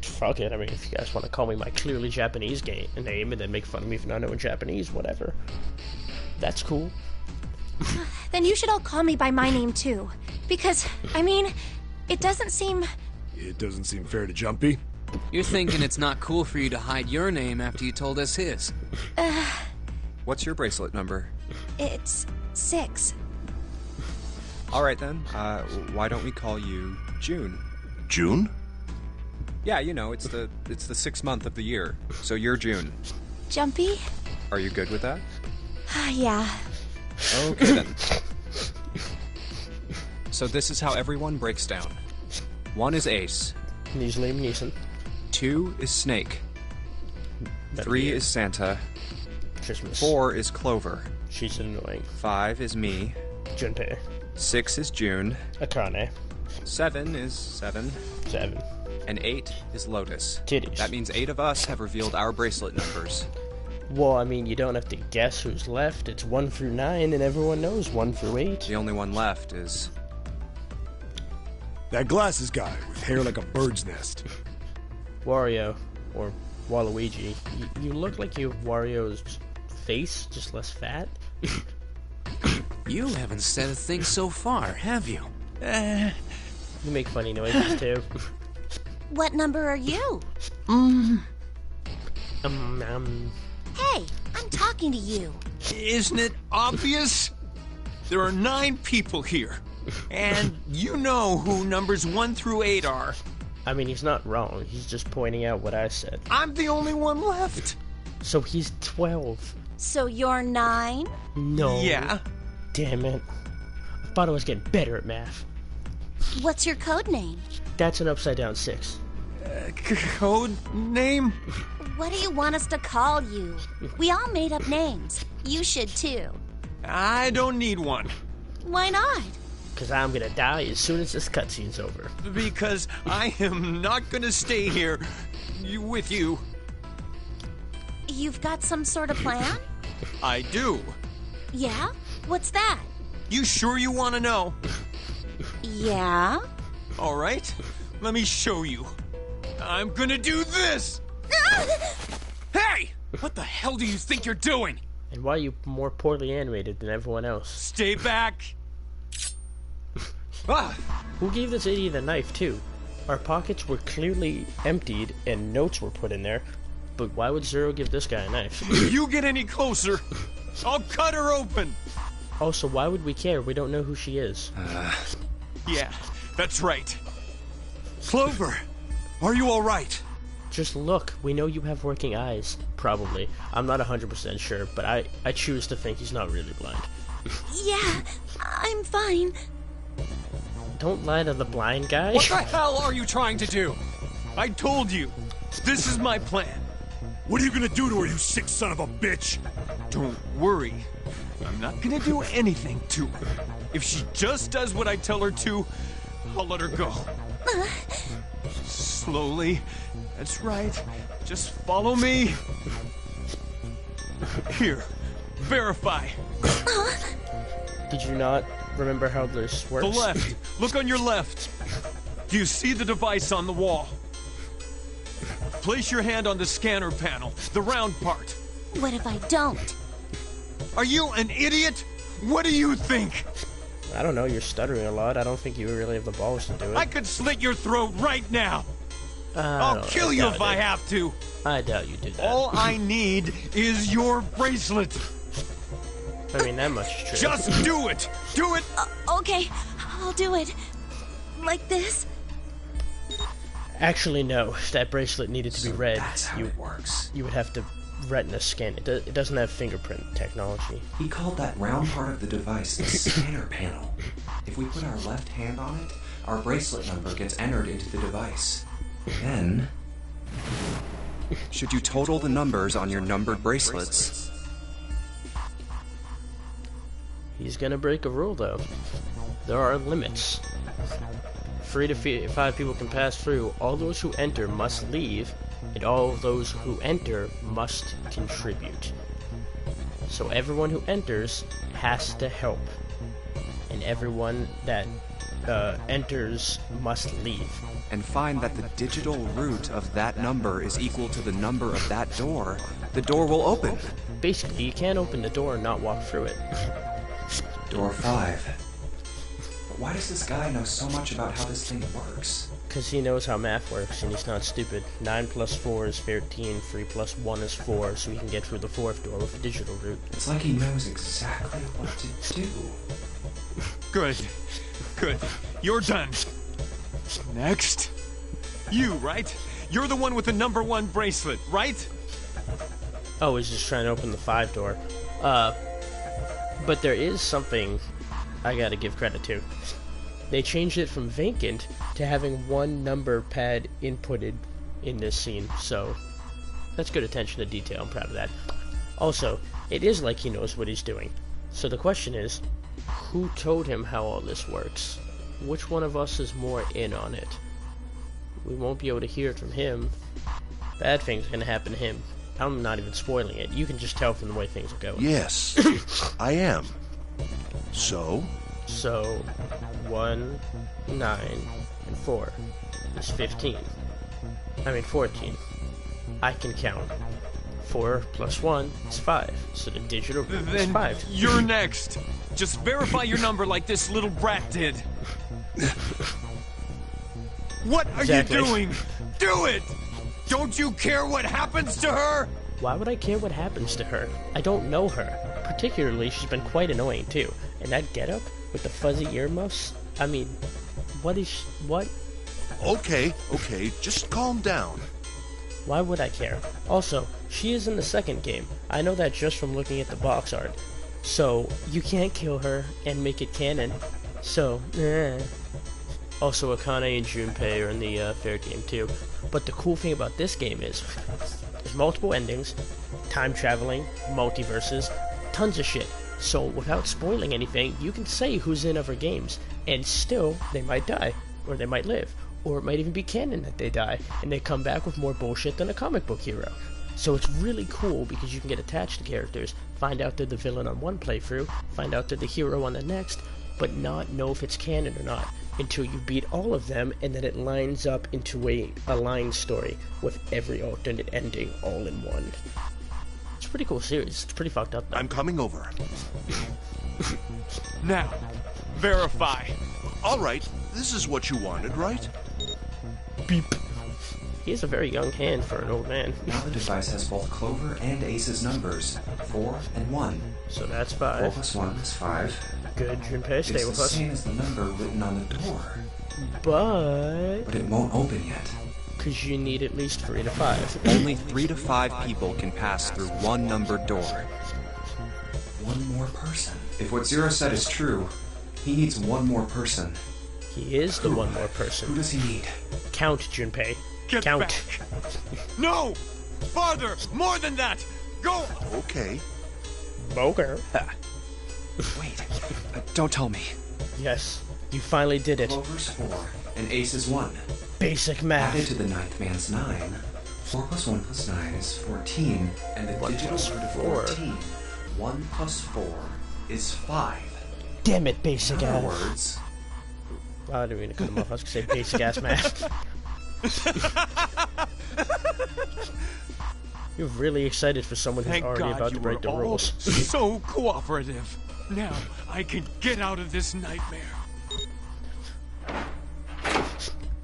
fuck it. I mean, if you guys want to call me my clearly Japanese name and then make fun of me for not knowing Japanese, whatever. That's cool. Then you should all call me by my name too. Because, I mean, it doesn't seem... It doesn't seem fair to Jumpy. You're thinking it's not cool for you to hide your name after you told us his. What's your bracelet number? It's 6. All right, then. Why don't we call you June? June? Yeah, you know, it's the 6th month of the year, so you're June. Jumpy? Are you good with that? Yeah. Okay, then. So this is how everyone breaks down. 1 is Ace. He's Liam Neeson. 2 is Snake. 3 is Santa. Christmas. 4 is Clover. She's annoying. 5 is me. Junpei. 6 is June. Akane. 7 is 7. 7. And 8 is Lotus. Titties. That means 8 of us have revealed our bracelet numbers. Well, I mean, you don't have to guess who's left. It's 1 through 9, and everyone knows 1 through 8. The only one left is... That glasses guy with hair like a bird's nest. Wario, or Waluigi. You look like you have Wario's face, just less fat. You haven't said a thing so far, have you? You make funny noises, too. What number are you? Hey, I'm talking to you. Isn't it obvious? There are 9 people here. And you know who numbers 1 through 8 are. I mean, he's not wrong. He's just pointing out what I said. I'm the only one left. So he's 12. So you're 9? No. Yeah. Damn it. I thought I was getting better at math. What's your code name? That's an upside down 6. Code name? What do you want us to call you? We all made up names. You should too. I don't need one. Why not? Because I'm going to die as soon as this cutscene's over. Because I am not gonna stay here with you. You've got some sort of plan? I do. Yeah? What's that? You sure you want to know? Yeah? All right, let me show you. I'm gonna do this! Hey! What the hell do you think you're doing? And why are you more poorly animated than everyone else? Stay back! Who gave this idiot a knife, too? Our pockets were clearly emptied and notes were put in there, but why would Zero give this guy a knife? If you get any closer, I'll cut her open! Also, why would we care? We don't know who she is. Yeah, that's right. Clover, are you all right? Just look, we know you have working eyes. Probably. I'm not 100% sure, but I choose to think he's not really blind. Yeah, I'm fine. Don't lie to the blind guy. What the hell are you trying to do? I told you, this is my plan. What are you gonna do to her, you sick son of a bitch? Don't worry, I'm not gonna do anything to her. If she just does what I tell her to, I'll let her go. Slowly. That's right. Just follow me. Here, verify. Did you not remember how this works? The left. Look on your left. Do you see the device on the wall? Place your hand on the scanner panel, the round part. What if I don't? Are you an idiot? What do you think? I don't know, you're stuttering a lot. I don't think you really have the balls to do it. I could slit your throat right now. I'll kill you if I have to. I doubt you do that. All I need is your bracelet. I mean, that much is true. Just do it. Do it. Okay, I'll do it. Like this? Actually, no. That bracelet needed to be red. That's how it works. You would have to retina scan it. It doesn't have fingerprint technology. He called that round part of the device the scanner panel. If we put our left hand on it, our bracelet number gets entered into the device. Then, should you total the numbers on your numbered bracelets... He's gonna break a rule, though. There are limits. 3 to 5 people can pass through. All those who enter must leave, and all those who enter must contribute. So everyone who enters has to help. And everyone that enters must leave. And find that the digital root of that number is equal to the number of that door, the door will open. Basically, you can't open the door and not walk through it. Door 5. But why does this guy know so much about how this thing works? Because he knows how math works, and he's not stupid. 9 plus 4 is 13, 3 plus 1 is 4, so he can get through the 4th door with a digital route. It's like he knows exactly what to do. Good. Good. You're done. Next. You, right? You're the one with the number 1 bracelet, right? Oh, he's just trying to open the 5 door. But there is something I gotta give credit to. They changed it from vacant to having 1 number pad inputted in this scene, so that's good attention to detail. I'm proud of that. Also, it is like he knows what he's doing. So the question is, who told him how all this works? Which one of us is more in on it? We won't be able to hear it from him. Bad things are gonna happen to him. I'm not even spoiling it. You can just tell from the way things are going. Yes, I am. So? So, 1, 9, and 4 is 15. I mean 14. I can count. 4 plus 1 is 5. So the digital root is 5. You're next. Just verify your number like this little brat did. What are you doing? Do it! Don't you care what happens to her? Why would I care what happens to her? I don't know her. Particularly, she's been quite annoying too. And that getup with the fuzzy earmuffs? I mean, what is what? Okay, just calm down. Why would I care? Also, she is in the second game. I know that just from looking at the box art. So, you can't kill her and make it canon. So, Also, Akane and Junpei are in the third game too. But the cool thing about this game is there's multiple endings, time traveling, multiverses, tons of shit. So without spoiling anything, you can say who's in other games, and still they might die, or they might live, or it might even be canon that they die, and they come back with more bullshit than a comic book hero. So it's really cool because you can get attached to characters, find out they're the villain on one playthrough, find out they're the hero on the next, but not know if it's canon or not until you beat all of them, and then it lines up into a aligned story with every alternate ending all in one. It's a pretty cool series. It's pretty fucked up though. I'm coming over. Now, verify. All right, this is what you wanted, right? Beep. He has a very young hand for an old man. Now the device has both Clover and Ace's numbers, 4 and 1. So that's 4 5. plus 1 is 5. Good, Junpei, stay It's with the us. same as the number written on the door. But But it won't open yet. because you need at least 3 to 5. Only 3 to 5 people can pass through one numbered door. One more person. If what Zero said is true, he needs one more person. He is the one more Who person. does he need? Count, Junpei. Get Count. back. No! Farther! More than that! Go! Okay. Boker. Wait, don't tell me. Yes, you finally did it. Clover's 4 and Ace's 1. Basic Added math. to the ninth man's 9. 4 plus 1 plus 9 is 14. And the 1 digital plus root of 4. 14. 1 plus 4 is 5. Damn it, basic In other ass. words, I didn't mean to cut him off. I was gonna say basic ass math. You're really excited for someone who's Thank already God about you to break the were all rules. so cooperative. Now I can get out of this nightmare.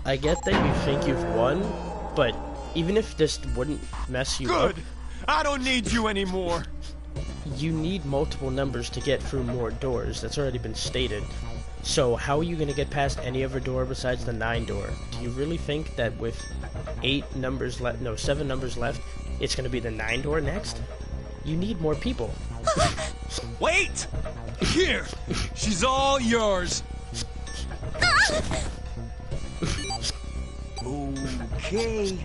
I get that you think you've won, but even if this wouldn't mess you Good. up, I don't need you anymore. you need multiple numbers to get through more doors. That's already been stated. So how are you going to get past any other door besides the 9 door? Do you really think that with 7 numbers left, it's going to be the 9 door next? You need more people. Wait! Here! She's all yours! Okay.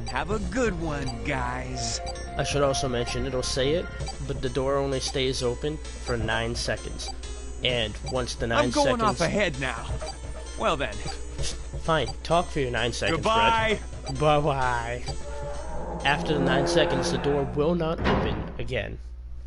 Have a good one, guys. I should also mention, it'll say it, but the door only stays open for 9 seconds. And once the 9 I'm going seconds... off ahead now. Well then. Fine, talk for your 9 seconds, Goodbye! Fred. Bye-bye. After the 9 seconds, the door will not open again.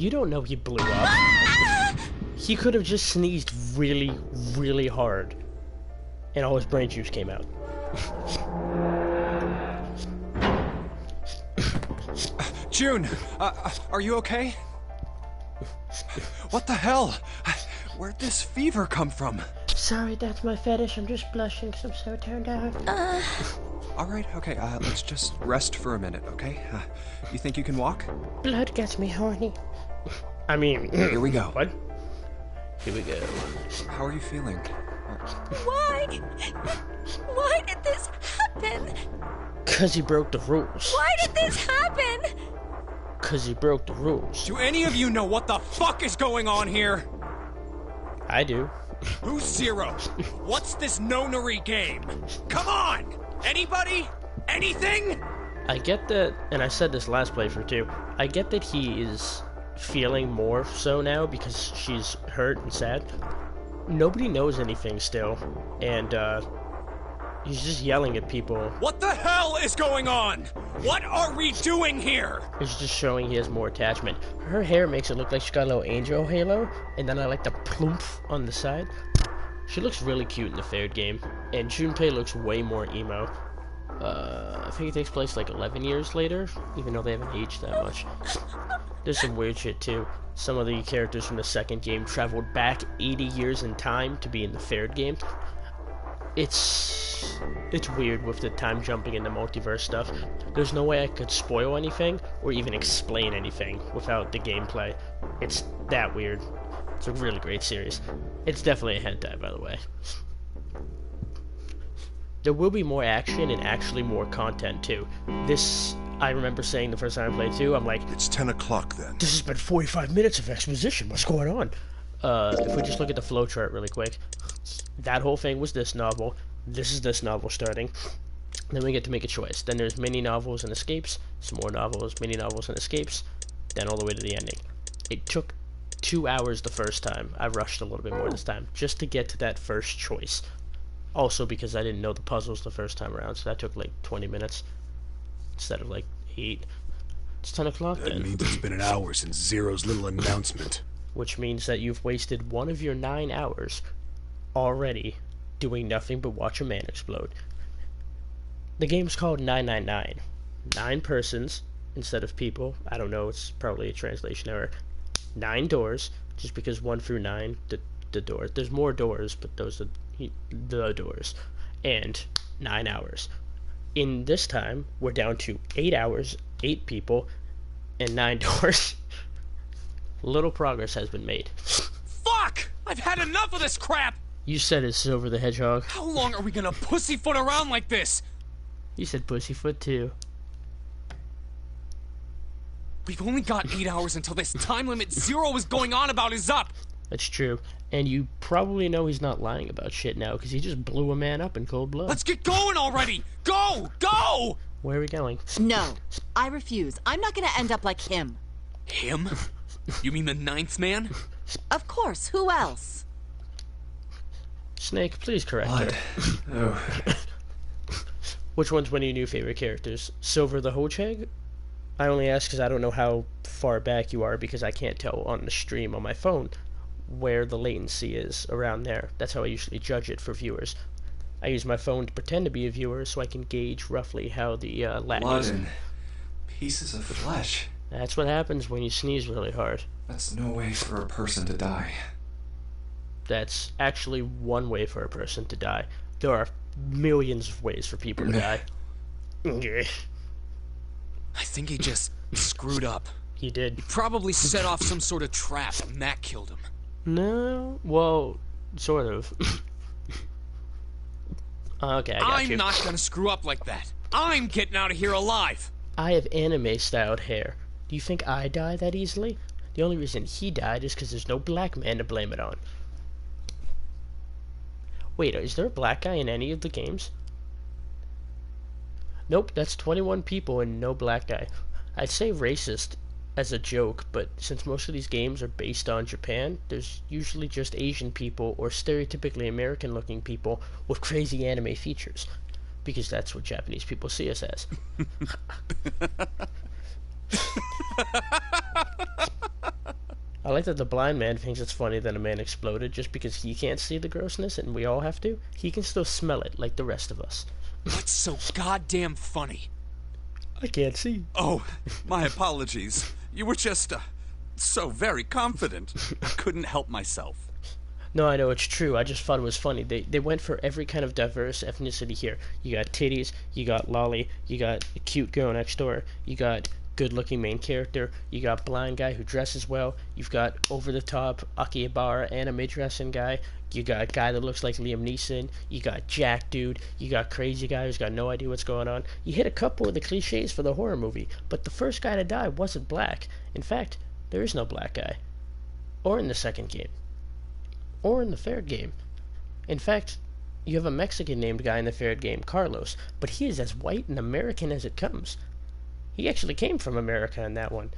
You don't know he blew up. He could have just sneezed really, really hard, and all his brain juice came out. June, are you okay? What the hell? Where'd this fever come from? Sorry, that's my fetish. I'm just blushing because I'm so turned on. All right, okay, let's just rest for a minute, okay? You think you can walk? Blood gets me horny. I mean... Here we go. What? Here we go. How are you feeling? Why? Why did this happen? Cause he broke the rules. Why did this happen? Cause he broke the rules. Do any of you know what the fuck is going on here? I do. Who's Zero? What's this Nonary game? Come on! Anybody? Anything? I get that, and I said this last playthrough too, I get that he is feeling more so now because she's hurt and sad. Nobody knows anything still, and he's just yelling at people. What the hell is going on? What are we doing here? It's just showing he has more attachment. Her hair makes it look like she's got a little angel halo, and then I like the ploomph on the side. She looks really cute in the third game, and Junpei looks way more emo. I think it takes place like 11 years later, even though they haven't aged that much. There's some weird shit too. Some of the characters from the second game traveled back 80 years in time to be in the third game. It's weird with the time jumping and the multiverse stuff. There's no way I could spoil anything or even explain anything without the gameplay. It's that weird. It's a really great series. It's definitely a hentai, by the way. There will be more action and actually more content too. This, I remember saying the first time I played too, I'm like, It's 10 o'clock then. this has been 45 minutes of exposition, what's going on? If we just look at the flowchart really quick, that whole thing was this novel, this is this novel starting, then we get to make a choice. Then there's mini novels and escapes, some more novels, mini novels and escapes, then all the way to the ending. It took 2 hours the first time. I rushed a little bit more this time, just to get to that first choice. Also because I didn't know the puzzles the first time around, so that took like 20 minutes instead of like 8. It's 10 o'clock then. That means it's been an hour since Zero's little announcement. Which means that you've wasted one of your 9 hours already doing nothing but watch a man explode. The game's called 999. 9 persons instead of people. I don't know, it's probably a translation error. 9 doors, just because 1 through 9, the door. There's more doors, but those are the doors. And 9 hours. In this time, we're down to 8 hours, 8 people, and 9 doors. Little progress has been made. Fuck! I've had enough of this crap! You said it's Silver the Hedgehog. How long are we gonna pussyfoot around like this? You said pussyfoot too. We've only got 8 hours until this time limit Zero is going on about is up! That's true. And you probably know he's not lying about shit now, because he just blew a man up in cold blood. Let's get going already! Go! Go! Where are we going? No, I refuse. I'm not gonna end up like him. Him? You mean the 9th man? Of course, who else? Snake, please correct Blood. her. Which one's one of your new favorite characters? Silver the Hedgehog? I only ask because I don't know how far back you are, because I can't tell on the stream on my phone where the latency is around there. That's how I usually judge it for viewers. I use my phone to pretend to be a viewer so I can gauge roughly how the lag Blood is. and pieces of flesh. That's what happens when you sneeze really hard. That's no way for a person to die. That's actually one way for a person to die. There are millions of ways for people to die. I think he just screwed up. He did. He probably set off some sort of trap and that killed him. No, well, sort of. Okay, I got you. I'm not gonna screw up like that. I'm getting out of here alive. I have anime-styled hair. Do you think I die that easily? The only reason he died is because there's no black man to blame it on. Wait, is there a black guy in any of the games? Nope, that's 21 people and no black guy. I'd say racist as a joke, but since most of these games are based on Japan, there's usually just Asian people or stereotypically American-looking people with crazy anime features. Because that's what Japanese people see us as. I like that the blind man thinks it's funny that a man exploded just because he can't see the grossness and we all have to. He can still smell it like the rest of us. What's so goddamn funny? I can't see. Oh, my apologies. You were just, so very confident. I couldn't help myself. No, I know it's true. I just thought it was funny. They went for every kind of diverse ethnicity here. You got titties, you got lolly, you got the cute girl next door, you got good-looking main character, you got blind guy who dresses well, you've got over-the-top Akihabara anime dressing guy, you got guy that looks like Liam Neeson, you got Jack dude, you got crazy guy who's got no idea what's going on. You hit a couple of the cliches for the horror movie, but the first guy to die wasn't black. In fact, there is no black guy. Or in the second game. Or in the third game. In fact, you have a Mexican-named guy in the third game, Carlos, but he is as white and American as it comes. He actually came from America in that one.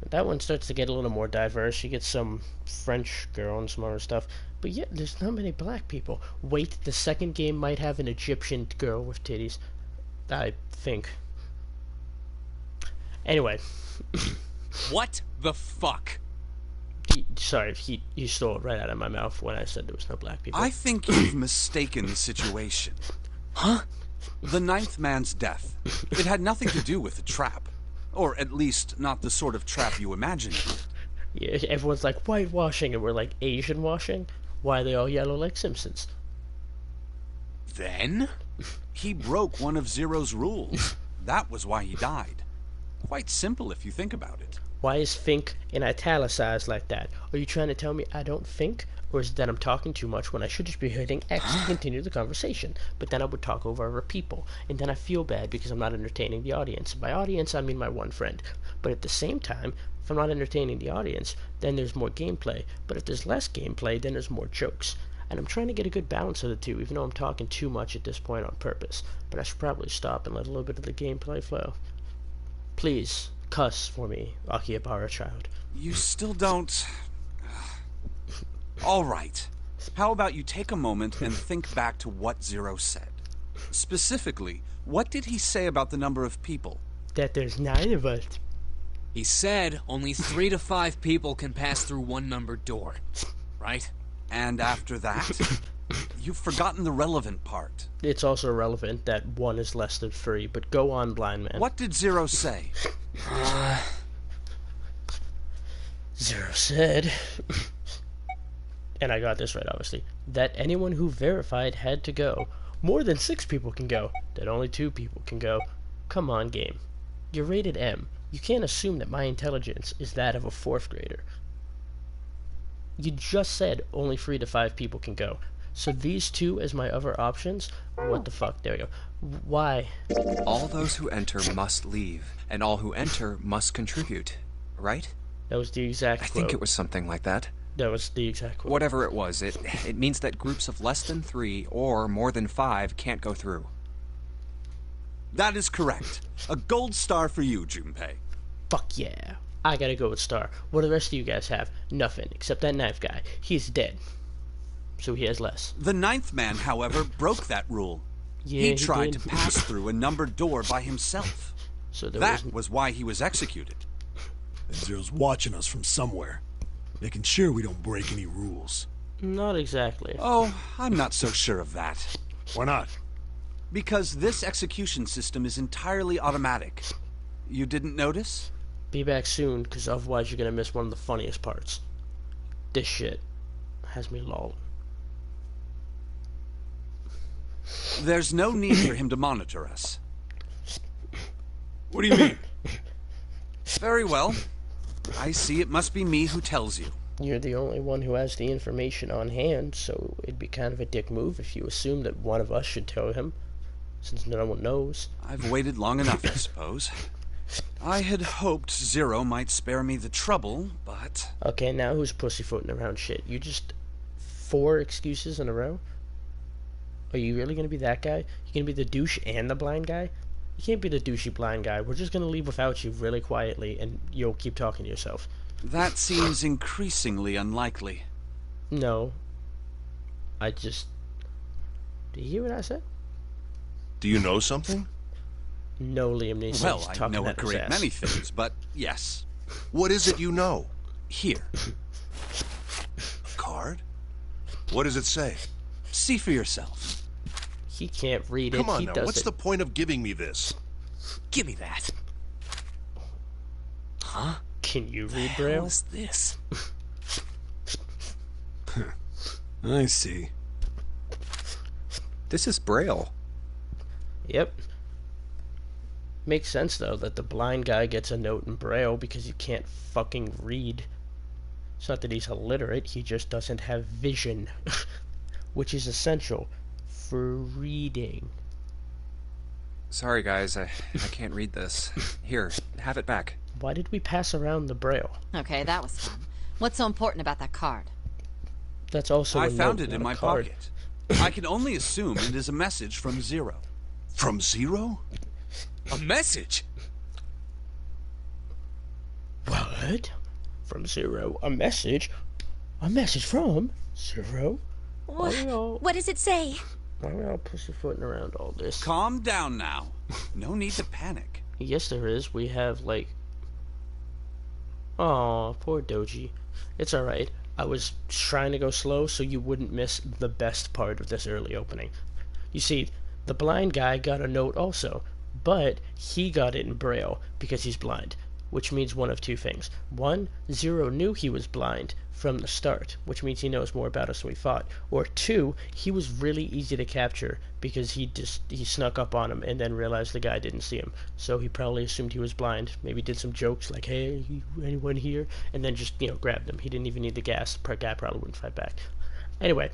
That one starts to get a little more diverse. You get some French girl and some other stuff. But yet, there's not many black people. Wait, the second game might have an Egyptian girl with titties. I think. Anyway. What the fuck? You stole it right out of my mouth when I said there was no black people. I think you've mistaken the situation. Huh? The ninth man's death. It had nothing to do with the trap. Or at least, not the sort of trap you imagined. Yeah, everyone's like whitewashing, and we're like Asian washing. Why are they all yellow like Simpsons? Then? He broke one of Zero's rules. That was why he died. Quite simple if you think about it. Why is think in italicized like that? Are you trying to tell me I don't think? Or is it that I'm talking too much when I should just be hitting X to continue the conversation? But then I would talk over other people, and then I feel bad because I'm not entertaining the audience. By audience, I mean my one friend. But at the same time, if I'm not entertaining the audience, then there's more gameplay. But if there's less gameplay, then there's more jokes. And I'm trying to get a good balance of the two, even though I'm talking too much at this point on purpose. But I should probably stop and let a little bit of the gameplay flow. Please, cuss for me, Akihabara child. You still don't... All right. How about you take a moment and think back to what Zero said? Specifically, what did he say about the number of people? That there's 9 of us. He said only 3 to 5 people can pass through one numbered door. Right? And after that? You've forgotten the relevant part. It's also relevant that 1 is less than 3, but go on, blind man. What did Zero say? Zero said... and I got this right, obviously, that anyone who verified had to go. More than 6 people can go. That only 2 people can go. Come on, game. You're rated M. You can't assume that my intelligence is that of a 4th grader. You just said only 3 to 5 people can go. So these 2 as my other options? What the fuck? There we go. Why? All those who enter must leave, and all who enter must contribute. Right? That was the exact quote. I think it was something like that. That was the exact quote. Whatever it was, it means that groups of less than 3 or more than 5 can't go through. That is correct. A gold star for you, Junpei. Fuck yeah. I gotta go with star. What do the rest of you guys have? Nothing, except that knife guy. He's dead. So he has less. The ninth man, however, broke that rule. Yeah, he tried did. to pass through a numbered door by himself. So that was why he was executed. And Zero's watching us from somewhere, making sure we don't break any rules. Not exactly. Oh, I'm not so sure of that. Why not? Because this execution system is entirely automatic. You didn't notice? Be back soon, because otherwise you're gonna miss one of the funniest parts. This shit has me lolling. There's no need for him to monitor us. What do you mean? Very well. I see it must be me who tells you. You're the only one who has the information on hand, so it'd be kind of a dick move if you assume that one of us should tell him, since no one knows. I've waited long enough, I suppose. I had hoped Zero might spare me the trouble, but... Okay, now who's pussyfooting around shit? You just 4 excuses in a row? Are you really gonna be that guy? You gonna be the douche and the blind guy? You can't be the douchey blind guy. We're just gonna leave without you really quietly, and you'll keep talking to yourself. That seems increasingly unlikely. No. I just... Did you hear what I said? Do you know something? No, Liam Neeson. Well, I know a great many things, but yes. What is it you know? Here. A card? What does it say? See for yourself. He can't read it. Come on he now, does what's it. the point of giving me this? Give me that. Huh? Can you read What Braille? is this? I see. This is Braille. Yep. Makes sense, though, that the blind guy gets a note in Braille because you can't fucking read. It's not that he's illiterate, he just doesn't have vision, which is essential for reading. Sorry, guys, I can't read this. Here, have it back. Why did we pass around the Braille? Okay, that was fun. What's so important about that card? That's also a I found note, it not in a my card. pocket. I can only assume it is a message from Zero. From Zero? A message? What? From Zero? A message? A message from Zero? What does it say? Why are we all pussyfooting around all this? Calm down now. No need to panic. Yes, there is. We have, like... Aw, poor Doji. It's alright. I was trying to go slow so you wouldn't miss the best part of this early opening. You see, the blind guy got a note also, but he got it in Braille because he's blind, which means one of two things. One, Zero knew he was blind from the start, which means he knows more about us than we thought. Or two, he was really easy to capture because he snuck up on him and then realized the guy didn't see him. So he probably assumed he was blind, maybe did some jokes like, hey, anyone here? And then just, grabbed him. He didn't even need the gas. The guy probably wouldn't fight back. Anyway,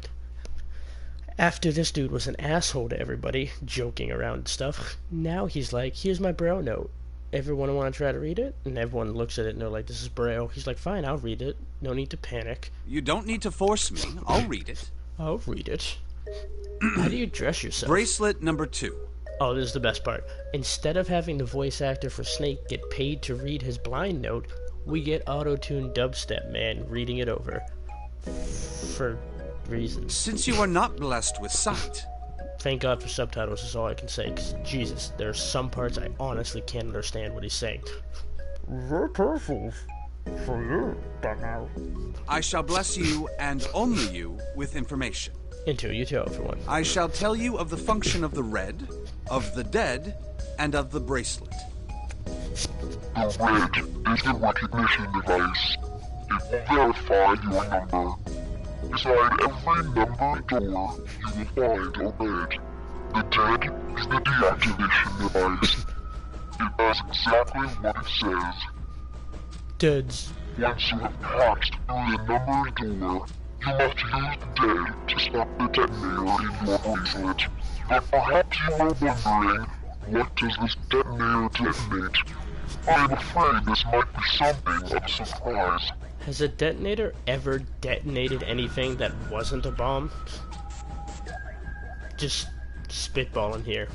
after this dude was an asshole to everybody, joking around and stuff, now he's like, here's my Braille note. Everyone want to try to read it? And everyone looks at it and they're like, this is Braille. He's like, fine, I'll read it. No need to panic. You don't need to force me. I'll read it. I'll read it. How do you dress yourself? Bracelet number 2. Oh, this is the best part. Instead of having the voice actor for Snake get paid to read his blind note, we get auto-tuned dubstep man reading it over. For reasons. Since you are not blessed with sight, thank God for subtitles is all I can say, because, Jesus, there are some parts I honestly can't understand what he's saying. Very careful for you, dumbass. I shall bless you, and only you, with information. Until you tell everyone. I shall tell you of the function of the red, of the dead, and of the bracelet. The red is the recognition device. It will verify your number. Beside every numbered door, you will find a red. The dead is the deactivation device. It does exactly what it says. Deads. Once you have passed through the numbered door, you must use the dead to stop the detonator in your bracelet. But perhaps you are wondering, what does this detonator detonate? I am afraid this might be something of a surprise. Has a detonator ever detonated anything that wasn't a bomb? Just spitballing here.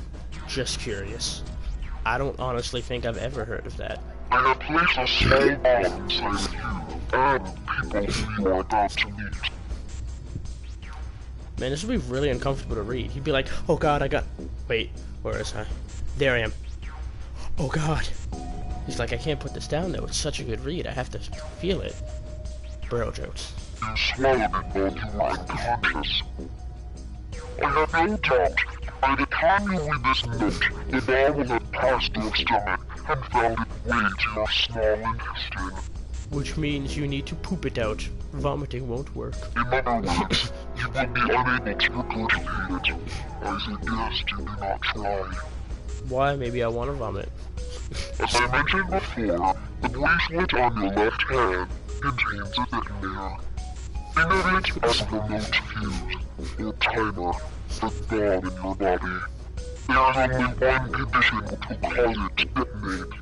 Just curious. I don't honestly think I've ever heard of that. I have placed a small bomb inside of you and people who you are about to meet. Man, this would be really uncomfortable to read. He'd be like, oh god, I got... Wait, where is I? There I am. Oh god. He's like, I can't put this down though. It's such a good read. I have to feel it. Braille jokes. You swallowed it while you were unconscious. I have no doubt, by the time you read this note, the ball will have passed your stomach and found its way to your small intestine. Which means you need to poop it out. Vomiting won't work. In other words, you will be unable to regurgitate it. I suggest you do not try. Why? Maybe I want to vomit. As I mentioned before, the bracelet on your left hand contains a detonator. Think of it as a remote fuse, or timer, for God in your body. There is only one condition which will cause it to detonate.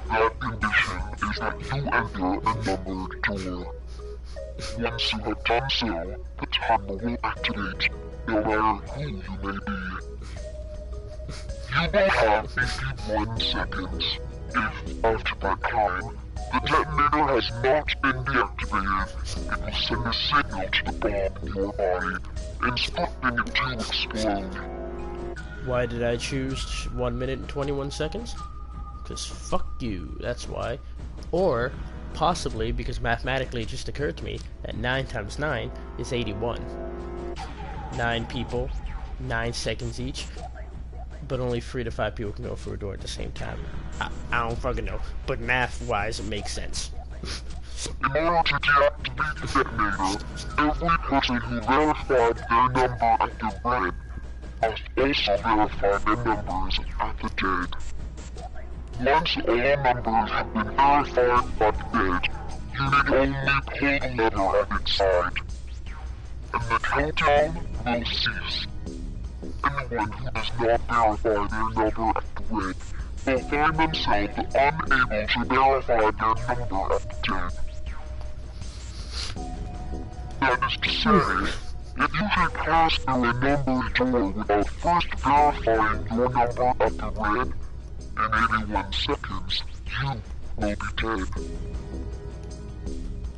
That condition is that you enter a numbered door. Once you have done so, the timer will activate, no matter who you may be. You will have 51 seconds. If, after that time, the detonator has not been deactivated, it will send a signal to the bomb in your body, instructing it to explode. Why did I choose 1 minute and 21 seconds? Because fuck you, that's why. Or, possibly because mathematically it just occurred to me that 9 times 9 is 81. 9 people, 9 seconds each, but only 3 to 5 people can go through a door at the same time. I don't fucking know, but math-wise it makes sense. In order to deactivate the detonator, every person who verified their number at the red must also verify their numbers at the dead. Once all numbers have been verified by the dead, you need only pull the lever at its side, and the countdown will cease. Anyone who does not verify their number at the red will find themselves unable to verify their number at the dead. That is to say, if you can pass through a numbered door without first verifying your number at the red in 81 seconds, you will be dead.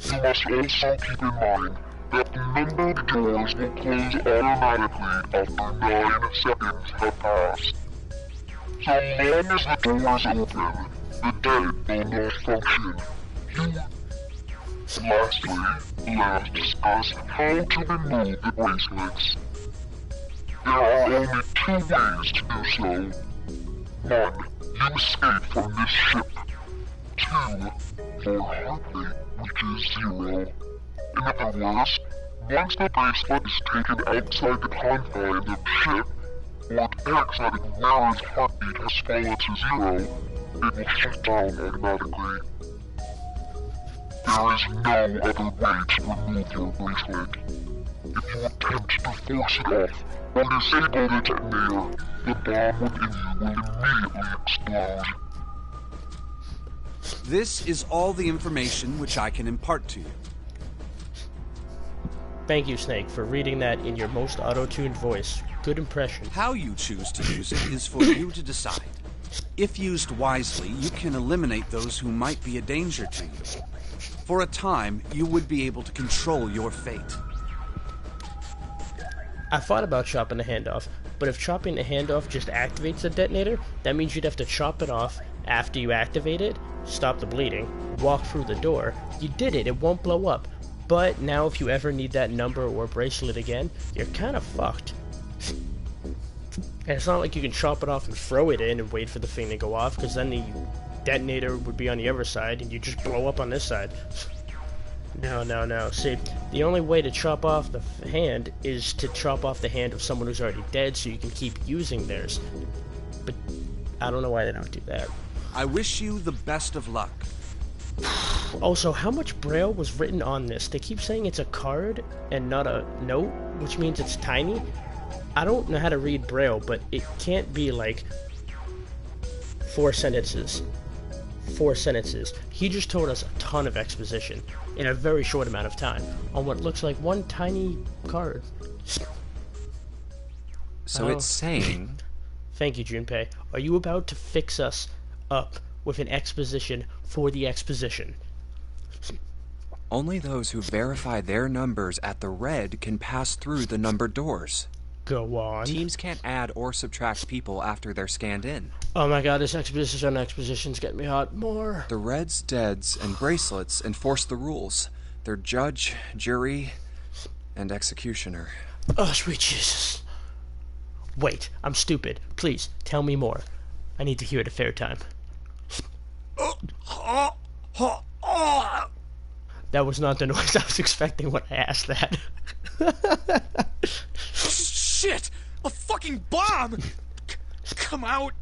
You must also keep in mind that the numbered doors will close automatically after 9 seconds have passed. So long as the doors open, the dead will not function. Lastly, let's discuss how to remove the bracelets. There are only 2 ways to do so. 1. You escape from this ship. 2. Your heart rate reaches 0. In other words, once the bracelet is taken outside the confines of the ship, or it acts at where its heartbeat has fallen to 0, it will shut down automatically. There is no other way to remove your bracelet. If you attempt to force it off or disable the detonator, the bomb within you will immediately explode. This is all the information which I can impart to you. Thank you, Snake, for reading that in your most auto-tuned voice. Good impression. How you choose to use it is for you to decide. If used wisely, you can eliminate those who might be a danger to you. For a time, you would be able to control your fate. I thought about chopping the hand off, but if chopping the hand off just activates the detonator, that means you'd have to chop it off after you activate it, stop the bleeding, walk through the door. You did it, it won't blow up. But now if you ever need that number or bracelet again, you're kind of fucked. And it's not like you can chop it off and throw it in and wait for the thing to go off, because then the detonator would be on the other side and you just blow up on this side. No. See, the only way to chop off the hand is to chop off the hand of someone who's already dead so you can keep using theirs. But I don't know why they don't do that. I wish you the best of luck. Also, how much Braille was written on this? They keep saying it's a card and not a note, which means it's tiny. I don't know how to read Braille, but it can't be like 4 sentences. 4 sentences. He just told us a ton of exposition in a very short amount of time on what looks like one tiny card. So it's saying... Thank you, Junpei. Are you about to fix us up with an exposition for the exposition? Only those who verify their numbers at the red can pass through the numbered doors. Go on. Teams can't add or subtract people after they're scanned in. Oh my god, this exposition's getting me hot. More. The reds, deads, and bracelets enforce the rules. They're judge, jury, and executioner. Oh, sweet Jesus. Wait, I'm stupid. Please, tell me more. I need to hear it a fair time. That was not the noise I was expecting when I asked that. Shit! A fucking bomb! Come out!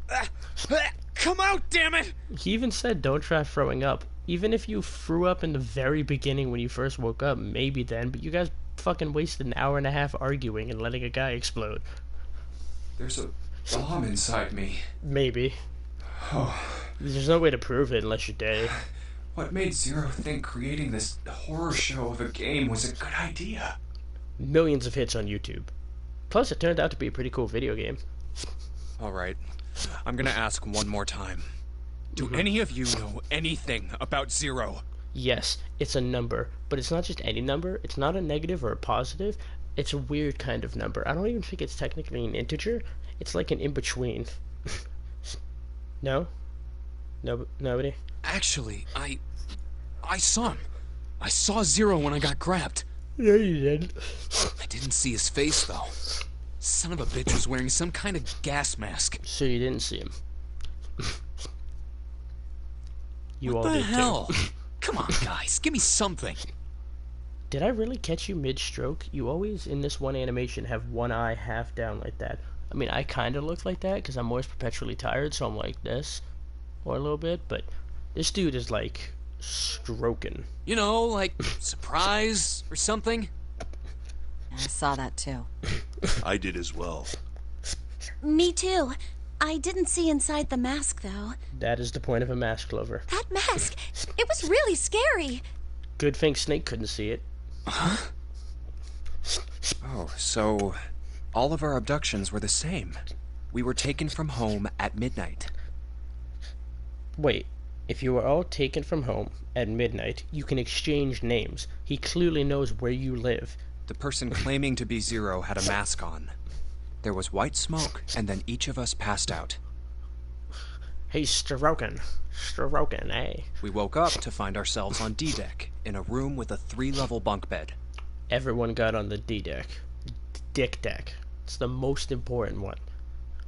Come out, damn it! He even said don't try throwing up. Even if you threw up in the very beginning when you first woke up, maybe then, but you guys fucking wasted an hour and a half arguing and letting a guy explode. There's a bomb inside me. Maybe. Oh. There's no way to prove it unless you're dead. What made Zero think creating this horror show of a game was a good idea? Millions of hits on YouTube. Plus, it turned out to be a pretty cool video game. Alright, I'm gonna ask one more time. Do any of you know anything about Zero? Yes, it's a number, but it's not just any number. It's not a negative or a positive. It's a weird kind of number. I don't even think it's technically an integer. It's like an in-between. No? Nobody? Actually, I saw him. I saw Zero when I got grabbed. Yeah, you did. I didn't see his face, though. Son of a bitch was wearing some kind of gas mask. So you didn't see him. You What all the did hell? too. Come on, guys, give me something. Did I really catch you mid-stroke? You always, in this one animation, have one eye half down like that. I mean, I kind of look like that because I'm always perpetually tired, so I'm like this. Or a little bit, but this dude is like stroking. You know, like surprise or something? I saw that too. I did as well. Me too. I didn't see inside the mask, though. That is the point of a mask, Clover. That mask! It was really scary! Good thing Snake couldn't see it. Oh, so all of our abductions were the same. We were taken from home at midnight. Wait, if you were all taken from home at midnight, you can exchange names. He clearly knows where you live. The person claiming to be Zero had a mask on. There was white smoke, and then each of us passed out. He's stroking. Stroking, eh? We woke up to find ourselves on D-deck, in a room with a 3-level bunk bed. Everyone got on the D deck. Dick deck. It's the most important one.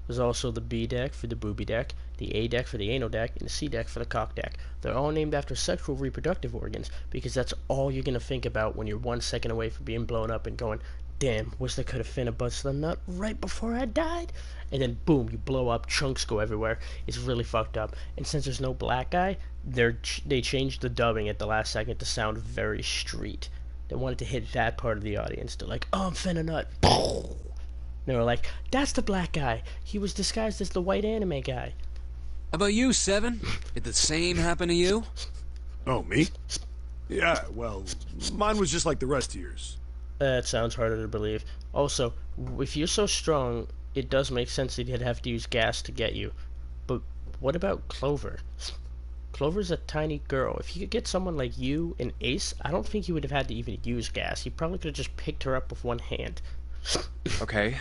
There's also the B deck for the booby deck, the A deck for the anal deck, and the C deck for the cock deck. They're all named after sexual reproductive organs because that's all you're gonna think about when you're 1 second away from being blown up and going, damn, wish they could have finna bust the nut right before I died. And then boom, you blow up, chunks go everywhere. It's really fucked up. And since there's no black guy, they changed the dubbing at the last second to sound very street. They wanted to hit that part of the audience. They're like, oh, I'm finna nut. They were like, that's the black guy. He was disguised as the white anime guy. How about you, Seven? Did the same happen to you? Oh, me? Yeah, well, mine was just like the rest of yours. That sounds harder to believe. Also, if you're so strong, it does make sense that you'd have to use gas to get you. But what about Clover? Clover's a tiny girl. If you could get someone like you and Ace, I don't think you would have had to even use gas. You probably could have just picked her up with one hand. Okay,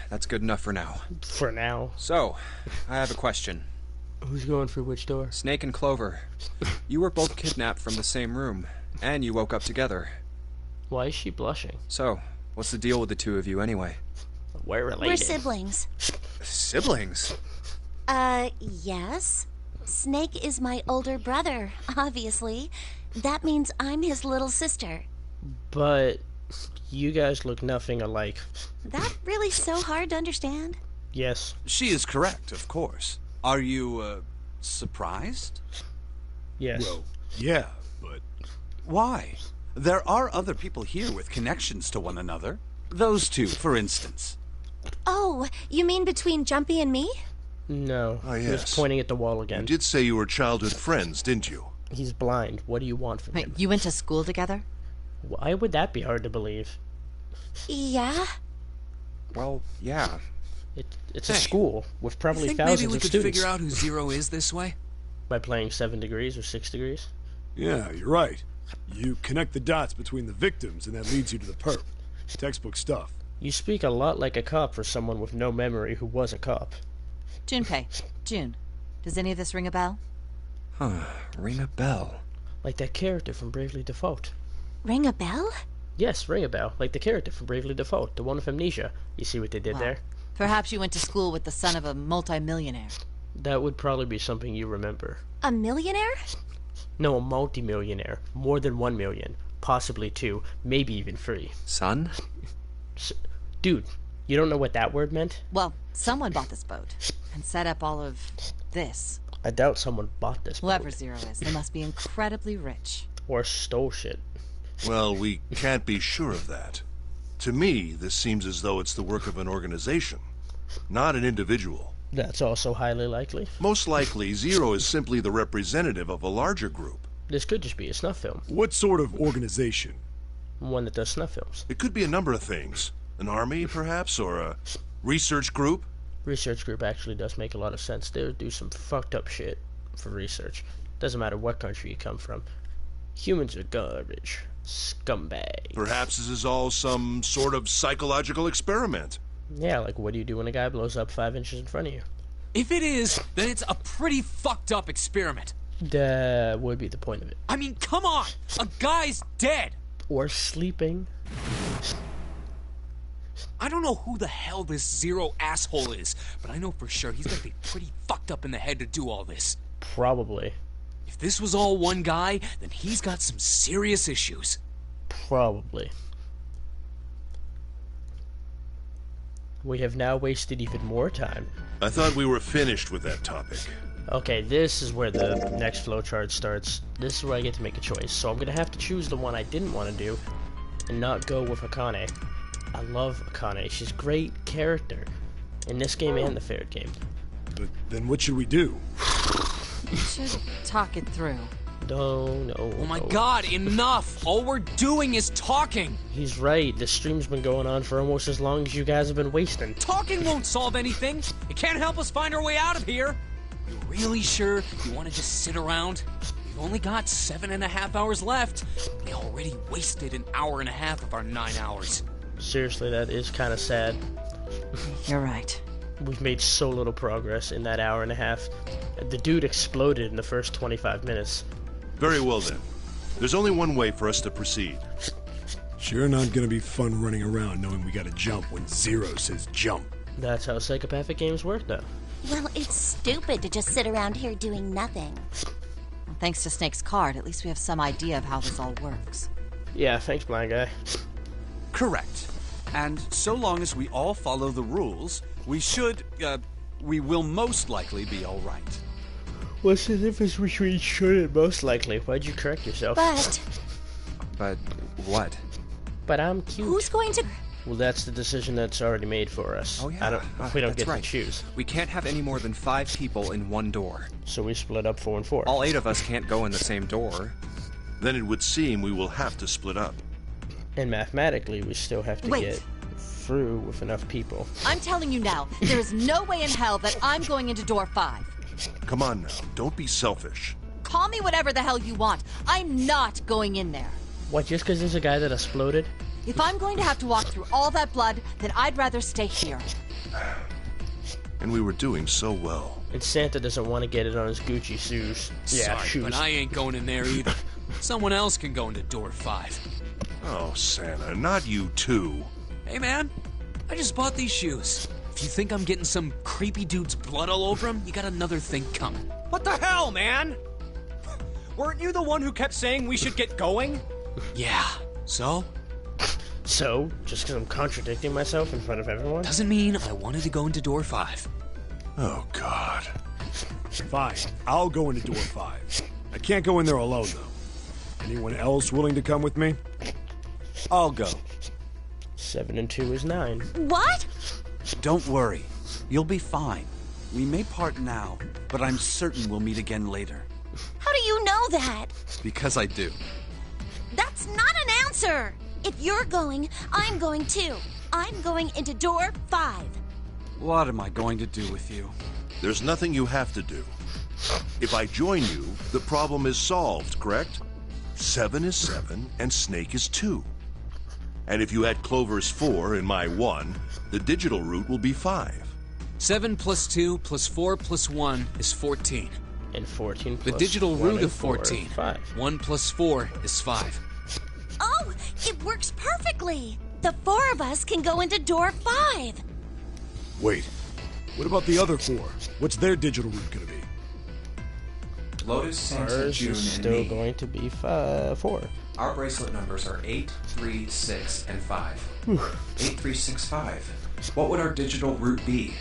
that's good enough for now. For now. So, I have a question. Who's going for which door? Snake and Clover, you were both kidnapped from the same room, and you woke up together. Why is she blushing? So, what's the deal with the two of you anyway? We're related. We're siblings. Siblings? Yes. Snake is my older brother, obviously. That means I'm his little sister. But you guys look nothing alike. That really so hard to understand? Yes. She is correct, of course. Are you, surprised? Yes. Well, yeah, but... Why? There are other people here with connections to one another. Those two, for instance. Oh, you mean between Jumpy and me? No. Ah, He was yes. pointing at the wall again. You did say you were childhood friends, didn't you? He's blind. What do you want from Wait, him? you went to school together? Why would that be hard to believe? Yeah. Well, yeah. It's a Hey, school with probably Think thousands maybe we of could students. figure out who Zero is this way? By playing 7 degrees or 6 degrees? Yeah, you're right. You connect the dots between the victims, and that leads you to the perp. Textbook stuff. You speak a lot like a cop for someone with no memory who was a cop. Junpei. June. Does any of this ring a bell? Huh, ring a bell. Like that character from Bravely Default. Ring a bell? Yes, ring a bell. Like the character from Bravely Default, the one with amnesia. You see what they did Well, there? Perhaps you went to school with the son of a multimillionaire. That would probably be something you remember. A millionaire? No, a multi-millionaire. More than 1 million. Possibly 2. Maybe even 3. Son? Dude, you don't know what that word meant? Well, someone bought this boat and set up all of this. I doubt someone bought this Whoever boat. Zero is, they must be incredibly rich. Or stole shit. Well, we can't be sure of that. To me, this seems as though it's the work of an organization, not an individual. That's also highly likely. Most likely, Zero is simply the representative of a larger group. This could just be a snuff film. What sort of organization? One that does snuff films. It could be a number of things. An army, perhaps, or a research group. Research group actually does make a lot of sense. They would do some fucked up shit for research. Doesn't matter what country you come from. Humans are garbage. Scumbag. Perhaps this is all some sort of psychological experiment. Yeah, like what do you do when a guy blows up 5 inches in front of you? If it is, then it's a pretty fucked up experiment. That would be the point of it. I mean, come on! A guy's dead! Or sleeping. I don't know who the hell this Zero asshole is, but I know for sure he's gotta be pretty fucked up in the head to do all this. Probably. If this was all one guy, then he's got some serious issues. Probably. We have now wasted even more time. I thought we were finished with that topic. Okay, this is where the next flowchart starts. This is where I get to make a choice. So I'm gonna have to choose the one I didn't want to do and not go with Akane. I love Akane. She's a great character in this game and the third game. But then what should we do? We should talk it through. No. Oh my god, enough! All we're doing is talking! He's right. This stream's been going on for almost as long as you guys have been wasting. Talking won't solve anything! It can't help us find our way out of here! You really sure you want to just sit around? We've only got 7.5 hours left. We already wasted an hour and a half of our 9 hours. Seriously, that is kind of sad. You're right. We've made so little progress in that hour and a half. The dude exploded in the first 25 minutes. Very well then. There's only one way for us to proceed. Sure not gonna be fun running around knowing we gotta jump when Zero says jump. That's how psychopathic games work, though. Well, it's stupid to just sit around here doing nothing. Well, thanks to Snake's card, at least we have some idea of how this all works. Yeah, thanks, blind guy. Correct. And so long as we all follow the rules, we will most likely be all right. What's the difference between should and most likely? Why'd you correct yourself? But what? But I'm cute. Who's going to... Well, that's the decision that's already made for us. Oh yeah, we don't get that's right. to choose. We can't have any more than 5 people in one door. So we split up 4 and 4. All 8 of us can't go in the same door. Then it would seem we will have to split up. And mathematically, we still have to get through with enough people. I'm telling you now, there is no way in hell that I'm going into door 5. Come on now, don't be selfish. Call me whatever the hell you want. I'm not going in there. What, just because there's a guy that exploded? If I'm going to have to walk through all that blood, then I'd rather stay here. And we were doing so well. And Santa doesn't want to get it on his Gucci shoes. Yeah, Sorry, shoes. but I ain't going in there either. Someone else can go into door 5. Oh, Santa, not you too. Hey man, I just bought these shoes. If you think I'm getting some creepy dude's blood all over them, you got another thing coming. What the hell, man? Weren't you the one who kept saying we should get going? Yeah, so? So, just because I'm contradicting myself in front of everyone? Doesn't mean I wanted to go into door 5. Oh, God. Fine, I'll go into door 5. I can't go in there alone, though. Anyone else willing to come with me? I'll go. 7 and 2 is 9. What? Don't worry. You'll be fine. We may part now, but I'm certain we'll meet again later. How do you know that? Because I do. That's not an answer! If you're going, I'm going too. I'm going into door 5. What am I going to do with you? There's nothing you have to do. If I join you, the problem is solved, correct? 7 is 7, and Snake is 2. And if you add Clover's 4 and my 1, the digital route will be 5. 7 plus 2 plus 4 plus 1 is 14. And 14 plus The digital 1 root and of 4 14. is 5. 1 plus 4 is 5. Oh, it works perfectly! The 4 of us can go into door 5. Wait, what about the other 4? What's their digital route gonna be? Lotus, Santa, Ours June, is and still me. going to be 4. Our bracelet numbers are 8, 3, 6, and 5. 8, 3, 6, 5. What would our digital route be?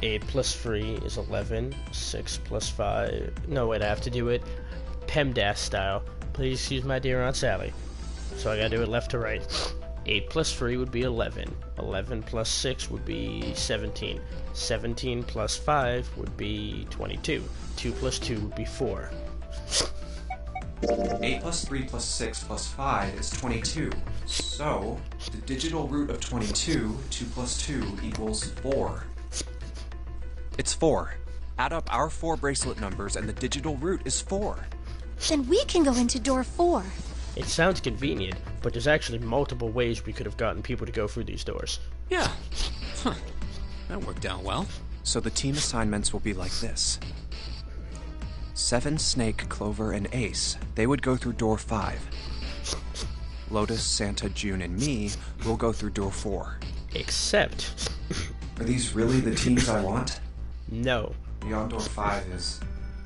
8 plus 3 is 11. 6 plus 5... No, wait, I have to do it PEMDAS style. Please excuse my dear Aunt Sally. So I gotta do it left to right. 8 plus 3 would be 11. 11 plus 6 would be 17. 17 plus 5 would be 22. 2 plus 2 would be 4. 8 plus 3 plus 6 plus 5 is 22. So, the digital root of 22, 2 plus 2 equals 4. It's 4. Add up our 4 bracelet numbers and the digital route is 4. Then we can go into door 4. It sounds convenient, but there's actually multiple ways we could have gotten people to go through these doors. Yeah. Huh. That worked out well. So the team assignments will be like this. 7, Snake, Clover, and Ace. They would go through door 5. Lotus, Santa, June, and me will go through door 4. Except... Are these really the teams I want? No. Beyond door 5 is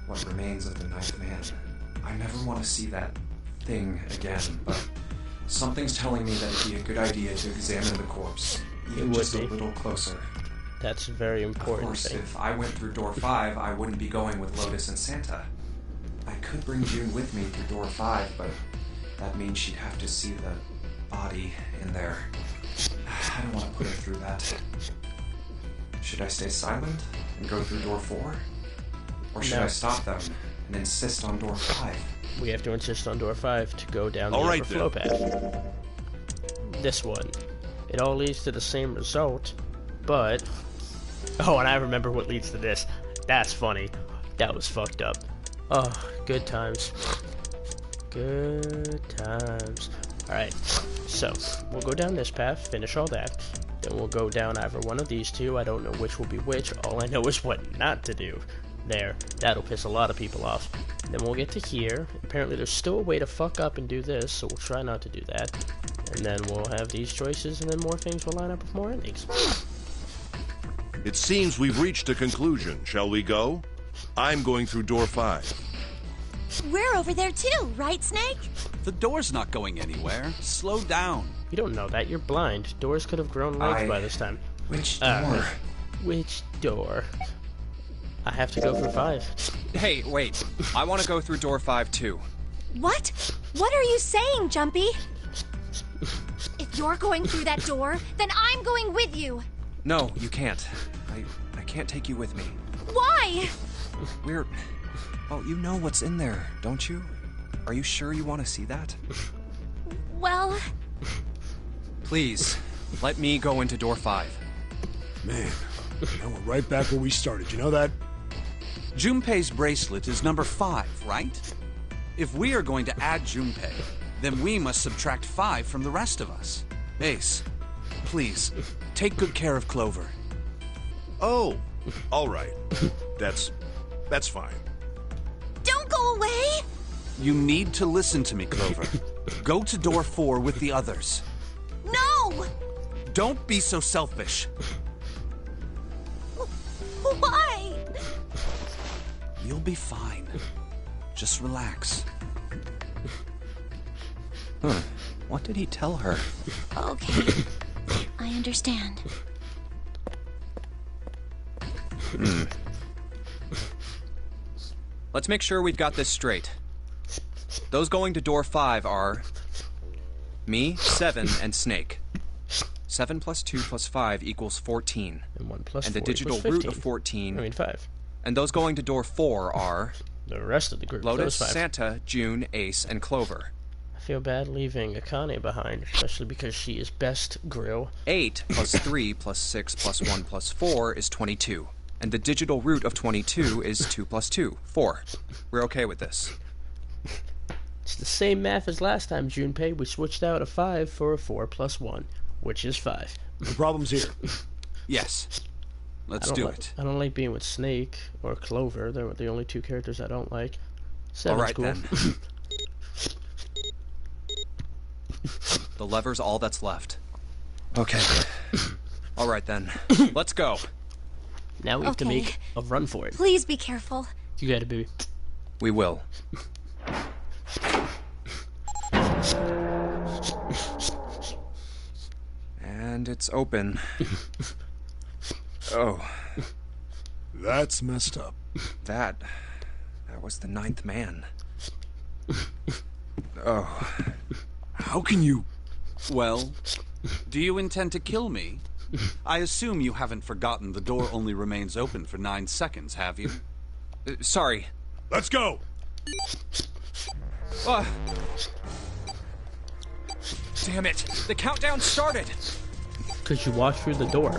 what remains of the ninth man. I never want to see that thing again, but something's telling me that it'd be a good idea to examine the corpse, even just a little closer. That's a very important Of course, thing. if I went through door 5, I wouldn't be going with Lotus and Santa. I could bring June with me through door 5, but that means she'd have to see the body in there. I don't want to put her through that. Should I stay silent and go through door 4? Or should I stop them and insist on door 5? We have to insist on door 5 to go down the Alright upper flow path. This one. It all leads to the same result, but... Oh, and I remember what leads to this. That's funny. That was fucked up. Oh, good times. Good times. Alright, so, we'll go down this path, finish all that. Then we'll go down either one of these two. I don't know which will be which. All I know is what not to do. There. That'll piss a lot of people off. Then we'll get to here. Apparently there's still a way to fuck up and do this, so we'll try not to do that. And then we'll have these choices, and then more things will line up with more endings. It seems we've reached a conclusion. Shall we go? I'm going through door 5. We're over there too, right, Snake? The door's not going anywhere. Slow down. You don't know that. You're blind. Doors could have grown legs by this time. Which door? Which door? I have to go for 5. Hey, wait. I want to go through door 5 too. What? What are you saying, Jumpy? If you're going through that door, then I'm going with you. No, you can't. I can't take you with me. Why? Well, you know what's in there, don't you? Are you sure you want to see that? Well... Please, let me go into door 5. Man, now we're right back where we started, you know that? Junpei's bracelet is number 5, right? If we are going to add Junpei, then we must subtract 5 from the rest of us. Ace, please, take good care of Clover. Oh, all right. That's fine. Don't go away! You need to listen to me, Clover. Go to door 4 with the others. No! Don't be so selfish. Why? You'll be fine. Just relax. What did he tell her? Okay. I understand. Let's make sure we've got this straight. Those going to door 5 are... me, 7, and Snake. 7 plus 2 plus 5 equals 14. And 1 plus and the 4 digital equals 15. root of 14... 5. And those going to door 4 are... The rest of the group. Lotus, those 5. Santa, June, Ace, and Clover. I feel bad leaving Akane behind, especially because she is best grill. 8 plus 3 plus 6 plus 1 plus 4 is 22. And the digital root of 22 is 2 plus 2, 4. We're okay with this. It's the same math as last time, Junpei. We switched out a 5 for a 4 plus 1, which is 5. The problem's here. Yes. Let's do it. I don't like being with Snake or Clover. They're the only two characters I don't like. Seven's all right, cool. then. The lever's all that's left. Okay. All right, then. Let's go. Now we have to make a run for it. Please be careful. You got it, baby. We will. And it's open. Oh. That's messed up. That was the ninth man. Oh. How can you... Well, do you intend to kill me? I assume you haven't forgotten the door only remains open for 9 seconds, have you? Sorry. Let's go! Damn it! The countdown started! Because you walked through the door.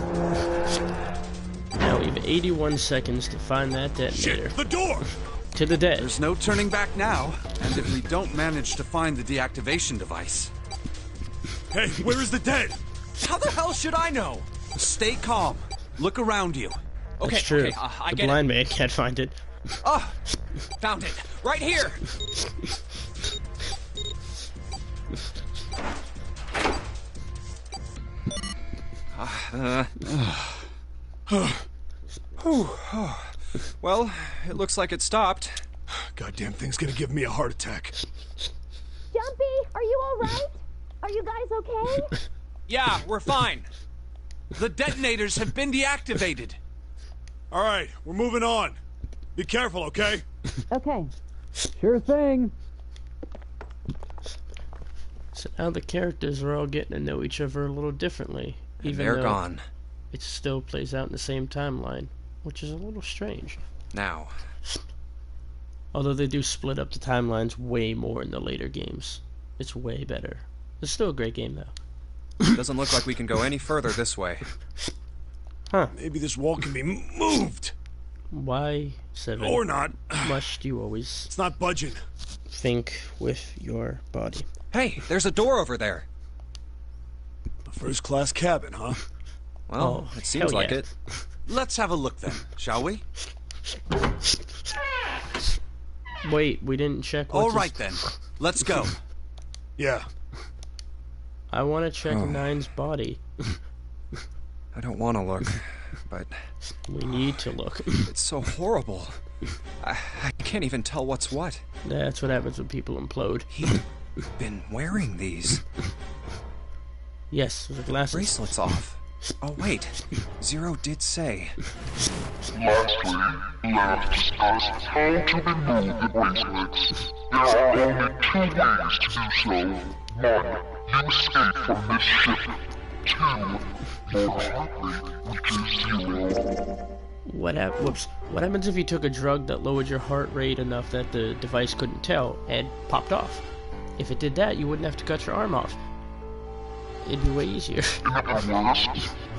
Now we have 81 seconds to find that detonator. Shit, the door! To the dead. There's no turning back now. And if we don't manage to find the deactivation device... Hey, where is the dead? How the hell should I know? Stay calm. Look around you. Okay, That's true. okay, I the get blind man can't find it. Found it! Right here! Well, it looks like it stopped. Goddamn thing's gonna give me a heart attack. Jumpy, are you all right? Are you guys okay? Yeah, we're fine. The detonators have been deactivated. All right, we're moving on. Be careful, okay? Okay. Sure thing. So now the characters are all getting to know each other a little differently. And they're though gone. It still plays out in the same timeline, which is a little strange. Now. Although they do split up the timelines way more in the later games. It's way better. It's still a great game, though. Doesn't look like we can go any further this way. Huh. Maybe this wall can be moved. Why, Seven? Or not. Must you always It's not budging. think with your body? Hey, there's a door over there. A first-class cabin, huh? Well, Oh, it seems hell like yeah. it. Let's have a look then, shall we? Wait, we didn't check what's All right then, let's go. Yeah. I want to check Nine's body. I don't want to look, but We need to look. it's so horrible. I can't even tell what's what. That's what happens when people implode. He'd been wearing these Yes, the glasses. bracelets off. Oh, wait. Zero did say. Lastly, let us discuss how to remove the bracelets. There are only two ways to do so. One, you escape from this ship. Two, your heart rate reaches 0. What happens if you took a drug that lowered your heart rate enough that the device couldn't tell and popped off? If it did that, you wouldn't have to cut your arm off. It'd be way easier. In other words,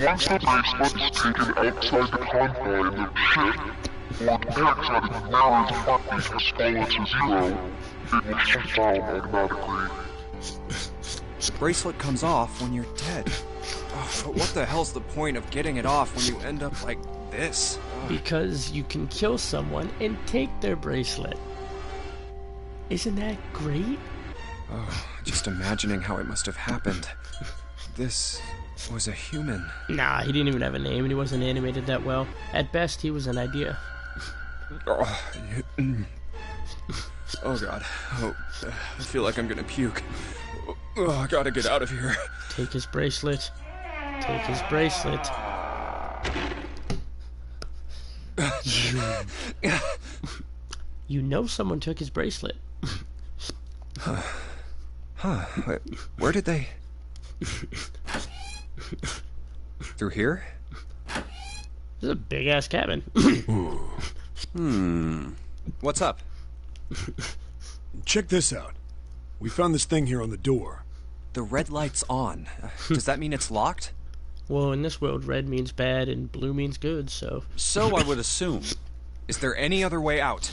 once the bracelet is taken outside the confines of the ship, or the outside of Nary's heartbeat has fallen to 0, it will shut down automatically. Bracelet comes off when you're dead. Oh, but what the hell's the point of getting it off when you end up like this? Because you can kill someone and take their bracelet. Isn't that great? Oh, just imagining how it must have happened. This was a human. Nah, he didn't even have a name and he wasn't animated that well. At best, he was an idea. Oh, oh God. Oh, I feel like I'm gonna puke. Oh, I gotta get out of here. Take his bracelet. Take his bracelet. You know someone took his bracelet. Huh. Wait, where did they... Through here? This is a big-ass cabin. What's up? Check this out. We found this thing here on the door. The red light's on. Does that mean it's locked? Well, in this world, red means bad and blue means good, so... So I would assume. Is there any other way out?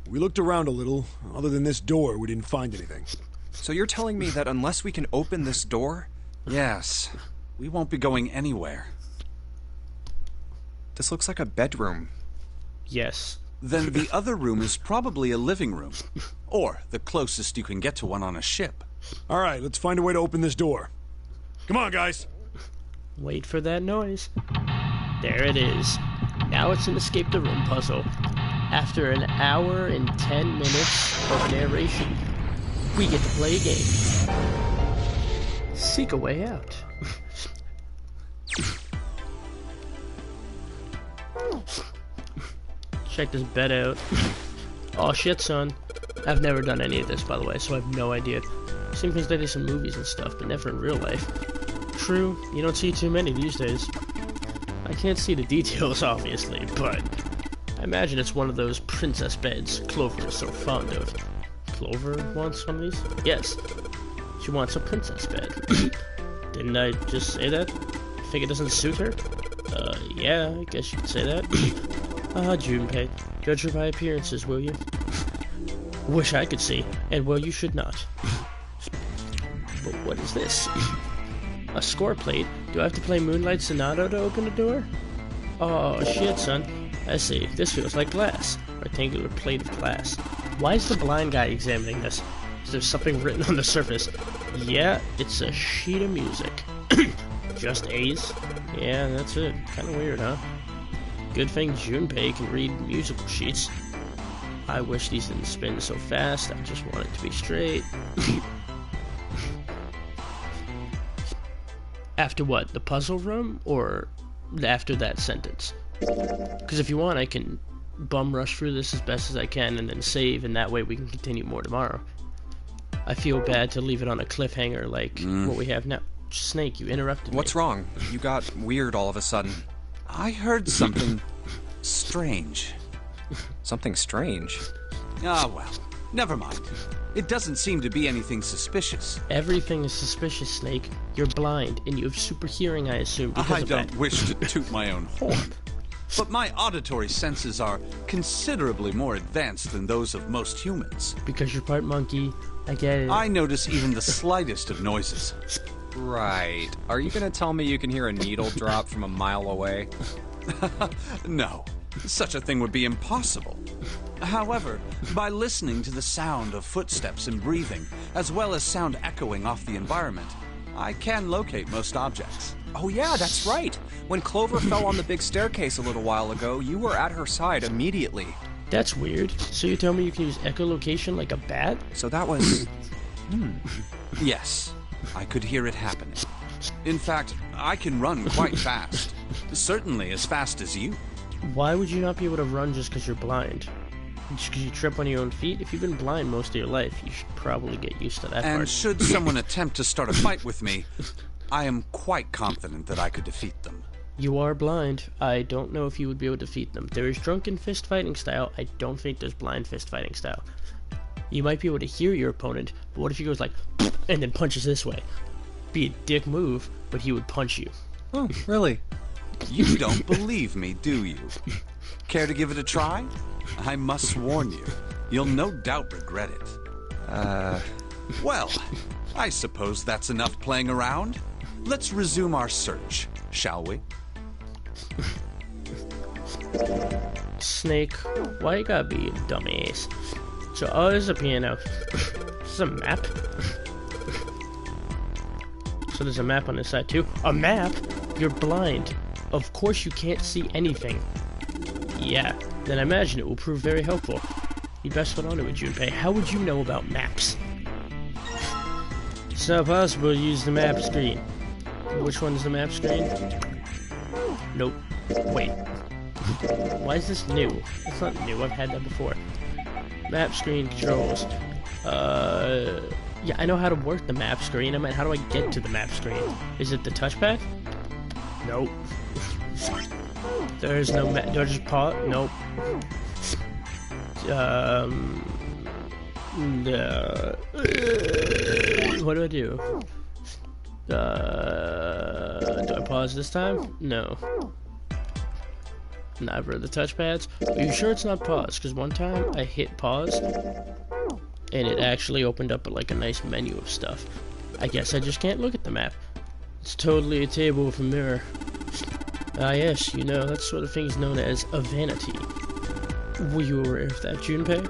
We looked around a little. Other than this door, we didn't find anything. So you're telling me that unless we can open this door... Yes, we won't be going anywhere. This looks like a bedroom. Yes. Then the other room is probably a living room. Or the closest you can get to one on a ship. All right, let's find a way to open this door. Come on, guys. Wait for that noise. There it is. Now it's an escape the room puzzle. After an hour and 10 minutes of narration, we get to play a game. Seek a way out. Check this bed out. Oh shit, son. I've never done any of this, by the way, so I have no idea. Seems like they do some movies and stuff, but never in real life. True, you don't see too many these days. I can't see the details, obviously, but I imagine it's one of those princess beds Clover is so fond of. Clover wants one of these? Yes. She wants a princess bed. Didn't I just say that? Think it doesn't suit her? Yeah, I guess you could say that. Junpei, judge her by appearances, will you? Wish I could see, and well, you should not. But what is this? A score plate? Do I have to play Moonlight Sonata to open the door? Oh shit, son. I see. This feels like glass. rectangular plate of glass. Why is the blind guy examining this? Is there something written on the surface? Yeah, it's a sheet of music. Just A's? Yeah, that's it. Kinda weird, huh? Good thing Junpei can read musical sheets. I wish these didn't spin so fast. I just want it to be straight. After what? The puzzle room? Or after that sentence? Because if you want, I can bum rush through this as best as I can and then save, and that way we can continue more tomorrow. I feel bad to leave it on a cliffhanger like what we have now. Snake, you interrupted me. What's wrong? You got weird all of a sudden. I heard something strange. Something strange? Ah, well, never mind. It doesn't seem to be anything suspicious. Everything is suspicious, Snake. You're blind, and you have super hearing, I assume, because I of don't that. wish to toot my own horn, but my auditory senses are considerably more advanced than those of most humans. Because you're part monkey, I get it. I notice even the slightest of noises. Right. Are you gonna tell me you can hear a needle drop from a mile away? No, such a thing would be impossible. However, by listening to the sound of footsteps and breathing, as well as sound echoing off the environment, I can locate most objects. Oh yeah, that's right. When Clover fell on the big staircase a little while ago, you were at her side immediately. That's weird. So you tell me you can use echolocation like a bat? So that was... Yes, I could hear it happening. In fact, I can run quite fast. Certainly as fast as you. Why would you not be able to run just because you're blind? Just because you trip on your own feet? If you've been blind most of your life, you should probably get used to that And part. should someone attempt to start a fight with me, I am quite confident that I could defeat them. You are blind. I don't know if you would be able to defeat them. There is drunken fist fighting style. I don't think there's blind fist fighting style. You might be able to hear your opponent, but what if he goes like, and then punches this way? Be a dick move, but he would punch you. Oh, really? You don't believe me, do you? Care to give it a try? I must warn you, you'll no doubt regret it. Well, I suppose that's enough playing around. Let's resume our search, shall we? Snake, why you gotta be a dumbass? So, oh, there's a piano. This is a map. So there's a map on this side too. A map? You're blind. Of course you can't see anything. Yeah, then I imagine it will prove very helpful. You best put onto it, Junpei. How would you know about maps? It's not possible to use the map screen. Which one is the map screen? Nope. Wait. Why is this new? It's not new, I've had that before. Map screen controls. Yeah, I know how to work the map screen. I mean, how do I get to the map screen? Is it the touchpad? Nope. There's no map. Do I just pause? Nope. What do I do? Do I pause this time? No. Never. The touchpads? Are you sure it's not pause? Because one time I hit pause and it actually opened up like a nice menu of stuff. I guess I just can't look at the map. It's totally a table with a mirror. Ah yes, you know, that sort of thing is known as a vanity. Were you aware of that, Junpei?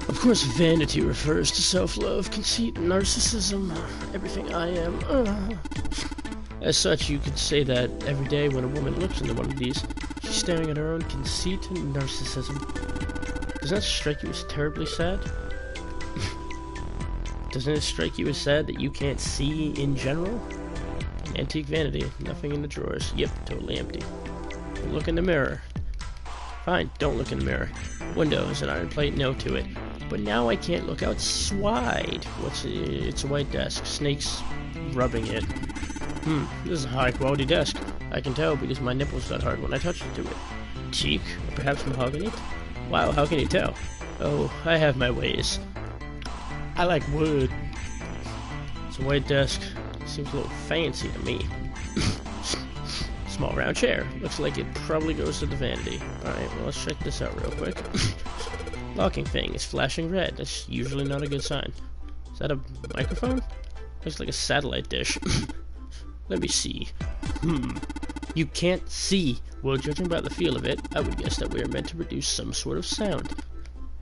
Of course, vanity refers to self-love, conceit, narcissism, everything I am. As such, you could say that every day when a woman looks into one of these, she's staring at her own conceit and narcissism. Doesn't that strike you as terribly sad? Doesn't it strike you as sad that you can't see in general? An antique vanity, nothing in the drawers. Yep, totally empty. Look in the mirror. Fine, don't look in the mirror. Windows, an iron plate, no to it. But now I can't look outside. What's it? It's a white desk. Snake's rubbing it. This is a high quality desk. I can tell because my nipples got hard when I touched it to it. Teak? Or perhaps mahogany? Wow, how can you tell? Oh, I have my ways. I like wood. It's a white desk. Seems a little fancy to me. Small round chair. Looks like it probably goes to the vanity. Alright, well let's check this out real quick. Locking thing is flashing red. That's usually not a good sign. Is that a microphone? Looks like a satellite dish. Let me see. You can't see. Well, judging by the feel of it, I would guess that we are meant to produce some sort of sound.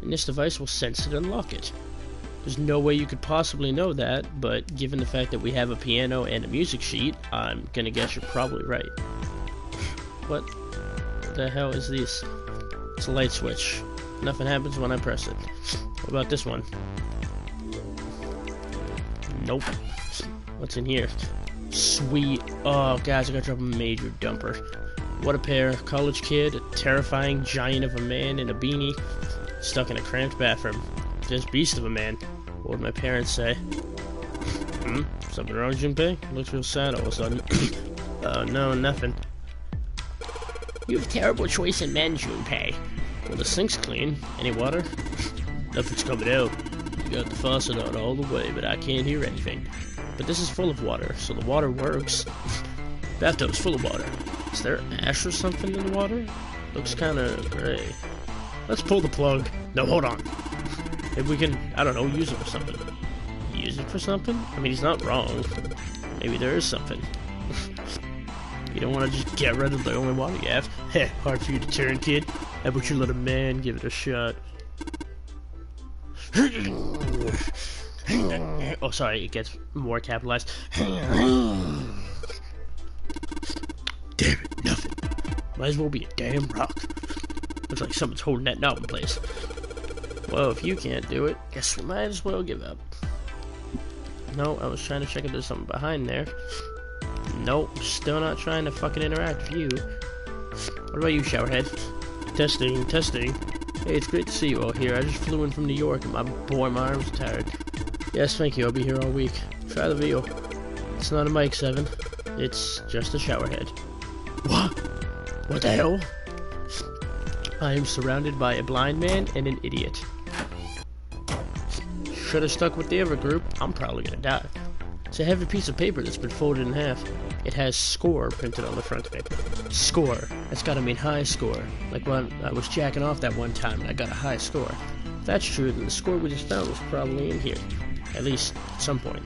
And this device will sense it and lock it. There's no way you could possibly know that, but given the fact that we have a piano and a music sheet, I'm gonna guess you're probably right. What the hell is this? It's a light switch. Nothing happens when I press it. What about this one? Nope. What's in here? Sweet. Oh, guys, I gotta drop a major dumper. What a pair. College kid, a terrifying giant of a man in a beanie, stuck in a cramped bathroom. This beast of a man. What would my parents say? Something wrong, Junpei? Looks real sad all of a sudden. Oh, no, nothing. You have terrible choice in men, Junpei. Well, the sink's clean. Any water? Nothing's coming out. You got the faucet on all the way, but I can't hear anything. But this is full of water, so the water works. Bathtub's full of water. Is there ash or something in the water? Looks kinda gray. Let's pull the plug. No, hold on. Maybe we can, I don't know, use it for something. Use it for something? I mean, he's not wrong. Maybe there is something. You don't want to just get rid of the only water you have. Heh, hard for you to turn, kid. How about you let a man give it a shot? Oh, sorry, it gets more capitalized. Damn it, nothing. Might as well be a damn rock. Looks like someone's holding that knob in place. Well, if you can't do it, guess we might as well give up. No, I was trying to check if there's something behind there. Nope, still not trying to fucking interact with you. What about you, showerhead? Testing, testing. Hey, it's great to see you all here. I just flew in from New York and my arms are tired. Yes, thank you. I'll be here all week. Try the veal. It's not a mic, 7. It's just a showerhead. What? What the hell? I am surrounded by a blind man and an idiot. Should have stuck with the other group. I'm probably gonna die. It's a heavy piece of paper that's been folded in half. It has score printed on the front of it. Score. That's gotta mean high score. Like when I was jacking off that one time and I got a high score. If that's true, then the score we just found was probably in here. At least, at some point.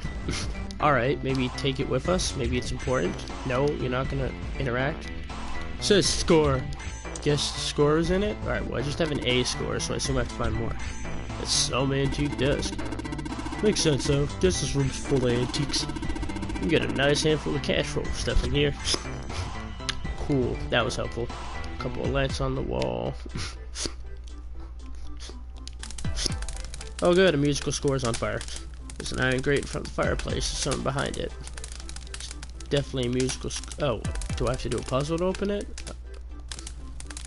Alright, maybe take it with us. Maybe it's important. No, you're not gonna interact. It says score. Guess the score is in it? Alright, well I just have an A score, so I assume I have to find more. It's some antique desk. Makes sense though. Guess this room's full of antiques. You can get a nice handful of cash roll stuff in here. Cool, that was helpful. A couple of lights on the wall. Oh good, a musical score is on fire. There's an iron grate in front of the fireplace. There's something behind it. It's definitely a musical oh, do I have to do a puzzle to open it?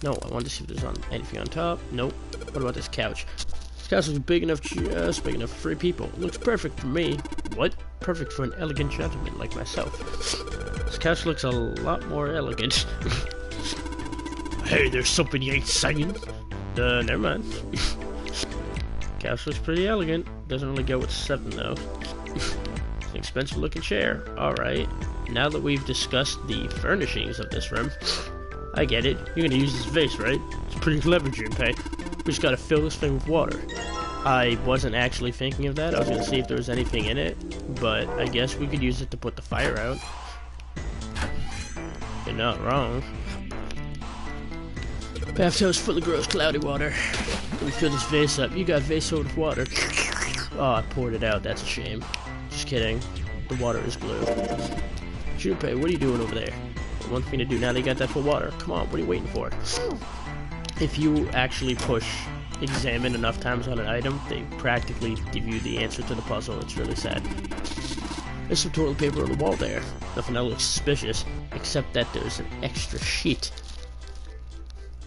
No, I wanted to see if there's anything on top. Nope. What about this couch? This couch looks big enough, just big enough for 3 people. It looks perfect for me. What? Perfect for an elegant gentleman like myself. This couch looks a lot more elegant. Hey, there's something you ain't saying. Never mind. Couch looks pretty elegant. Doesn't really go with 7 though. It's an expensive looking chair. Alright. Now that we've discussed the furnishings of this room, I get it. You're gonna use this vase, right? It's pretty clever, Junpei. We just gotta fill this thing with water. I wasn't actually thinking of that. I was gonna see if there was anything in it, but I guess we could use it to put the fire out. You're not wrong. Bathtub's full of gross, cloudy water. Let me fill this vase up. You got vase filled with water. Oh, I poured it out. That's a shame. Just kidding. The water is blue. Junpei, what are you doing over there? One thing to do now that you got that full water. Come on, what are you waiting for? If you actually push examine enough times on an item, they practically give you the answer to the puzzle. It's really sad. There's some toilet paper on the wall there. Nothing that looks suspicious, except that there's an extra sheet.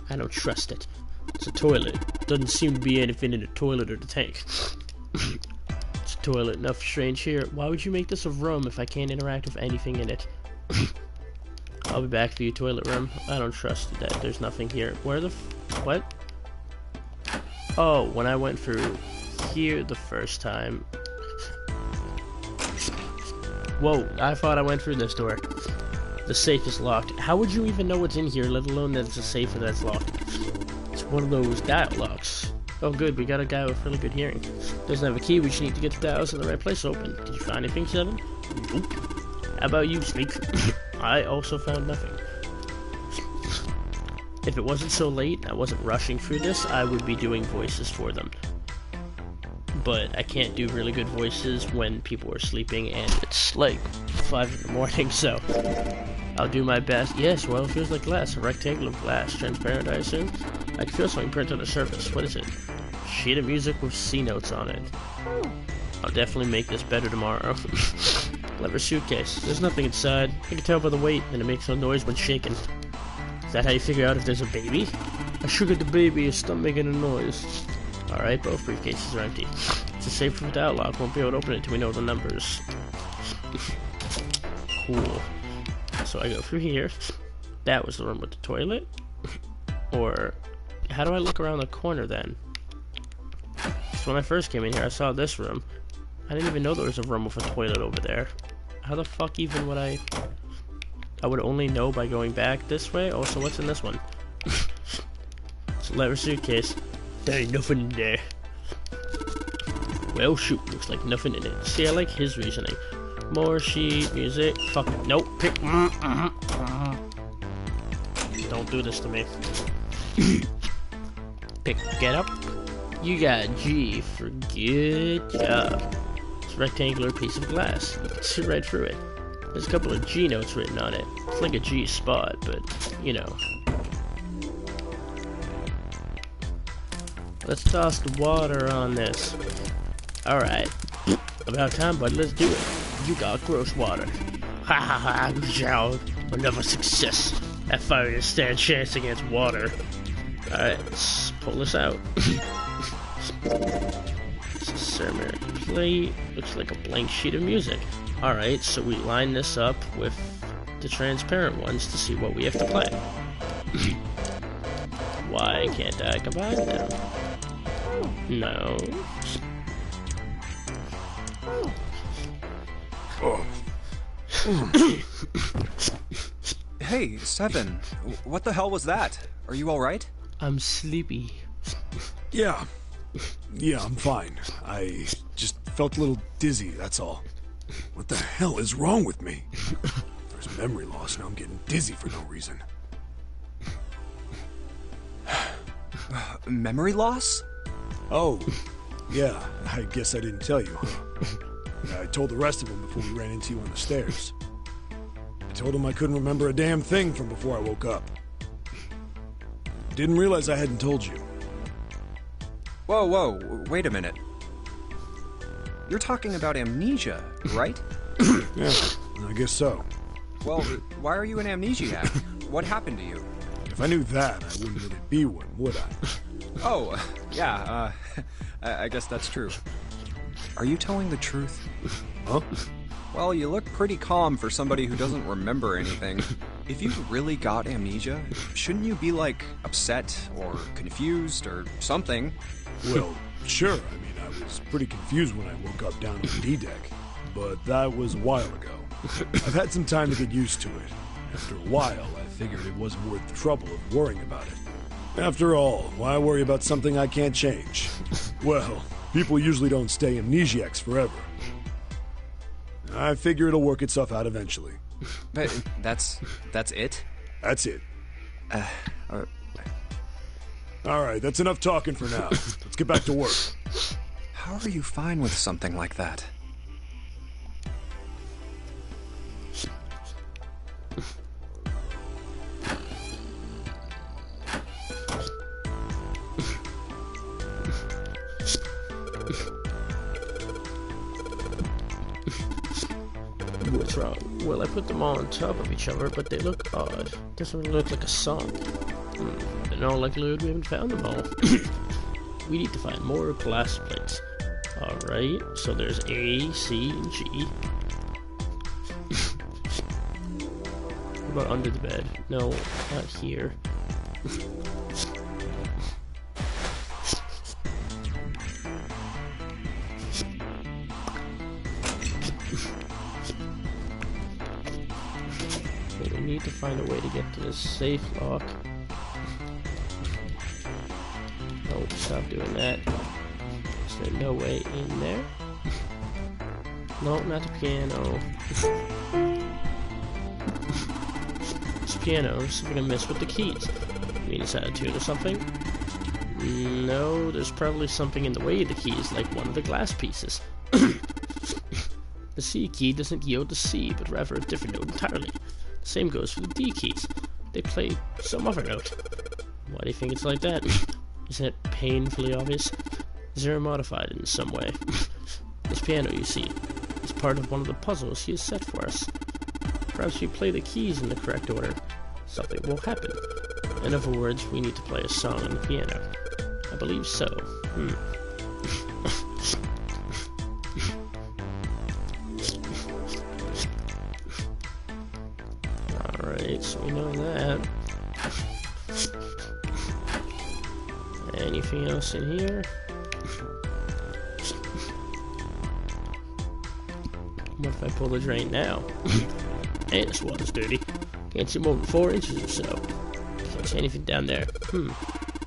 I don't trust it. It's a toilet. Doesn't seem to be anything in the toilet or the tank. It's a toilet, enough strange here. Why would you make this a room if I can't interact with anything in it? I'll be back for you, toilet room. I don't trust that there's nothing here. Where the what? Oh, when I went through here the first time. Whoa, I thought I went through this door. The safe is locked. How would you even know what's in here, let alone that it's a safe and that's locked? It's one of those dial locks. Oh good, we got a guy with really good hearing. Doesn't have a key, we just need to get the dials in the right place open. Did you find anything, 7? Nope. How about you, Sneak? I also found nothing. If it wasn't so late, I wasn't rushing through this, I would be doing voices for them. But I can't do really good voices when people are sleeping and it's like 5 in the morning, so I'll do my best. Yes, well, it feels like glass. A rectangle of glass. Transparent, I assume? I can feel something print on the surface. What is it? Sheet of music with C notes on it. I'll definitely make this better tomorrow. Clever suitcase. There's nothing inside. I can tell by the weight, and it makes no noise when shaken. Is that how you figure out if there's a baby? I sugared the baby, it's not making a noise. Alright, both briefcases are empty. It's a safe without lock. Won't be able to open it until we know the numbers. Cool. So I go through here. That was the room with the toilet? Or how do I look around the corner then? So when I first came in here, I saw this room. I didn't even know there was a room with a toilet over there. How the fuck even would I would only know by going back this way? Oh, so what's in this one? It's a leather suitcase. There ain't nothing in there. Well, shoot, looks like nothing in it. See, I like his reasoning. More sheet music. Fuck it. Nope. Pick. Don't do this to me. Pick. Get up. You got G for good job. It's a rectangular piece of glass. You can see right through it. There's a couple of G notes written on it. It's like a G spot, but you know. Let's toss the water on this. Alright. About time, buddy. Let's do it. You got gross water. Ha ha ha. Good job. Another success. That fire didn't stand a chance against water. Alright, let's pull this out. It's a ceramic plate. Looks like a blank sheet of music. Alright, so we line this up with the transparent ones to see what we have to play. Why can't I combine them? No. Hey, Seven. What the hell was that? Are you alright? I'm sleepy. Yeah. Yeah, I'm fine. I just felt a little dizzy, that's all. What the hell is wrong with me? There's memory loss, now I'm getting dizzy for no reason. Memory loss? Oh, yeah, I guess I didn't tell you, huh? I told the rest of them before we ran into you on the stairs. I told them I couldn't remember a damn thing from before I woke up. Didn't realize I hadn't told you. Whoa, wait a minute. You're talking about amnesia, right? Yeah, I guess so. Well, why are you an amnesiac? What happened to you? If I knew that, I wouldn't really be one, would I? Oh, yeah, I guess that's true. Are you telling the truth? Huh? Well, you look pretty calm for somebody who doesn't remember anything. If you really got amnesia, shouldn't you be, like, upset or confused or something? Well, sure. I mean, I was pretty confused when I woke up down on the D-deck, but that was a while ago. I've had some time to get used to it. After a while, I figured it wasn't worth the trouble of worrying about it. After all, why worry about something I can't change? Well, people usually don't stay amnesiacs forever. I figure it'll work itself out eventually. But that's it? That's it. Alright, that's enough talking for now. Let's get back to work. How are you fine with something like that? What's wrong? Well, I put them all on top of each other, but they look odd. Doesn't really look like a song. In all likelihood, we haven't found them all. We need to find more glass plates. Alright, so there's A, C, and G. What about under the bed? No, not here. We need to find a way to get to this safe lock. Nope, stop doing that. Is there no way in there? No, not the piano. This piano is gonna mess with the keys. mean his attitude or something? No, there's probably something in the way of the keys, like one of the glass pieces. The C key doesn't yield to C, but rather a different note entirely. The same goes for the D keys. They play some other note. Why do you think it's like that? Isn't it painfully obvious? Zero modified in some way. This piano, you see, is part of one of the puzzles he has set for us. Perhaps if you play the keys in the correct order, something will happen. In other words, we need to play a song on the piano. I believe so. Alright, so we know that. Anything else in here? What if I pull the drain now? Hey, this water's dirty. Can't see more than 4 inches or so. Can't see anything down there. Do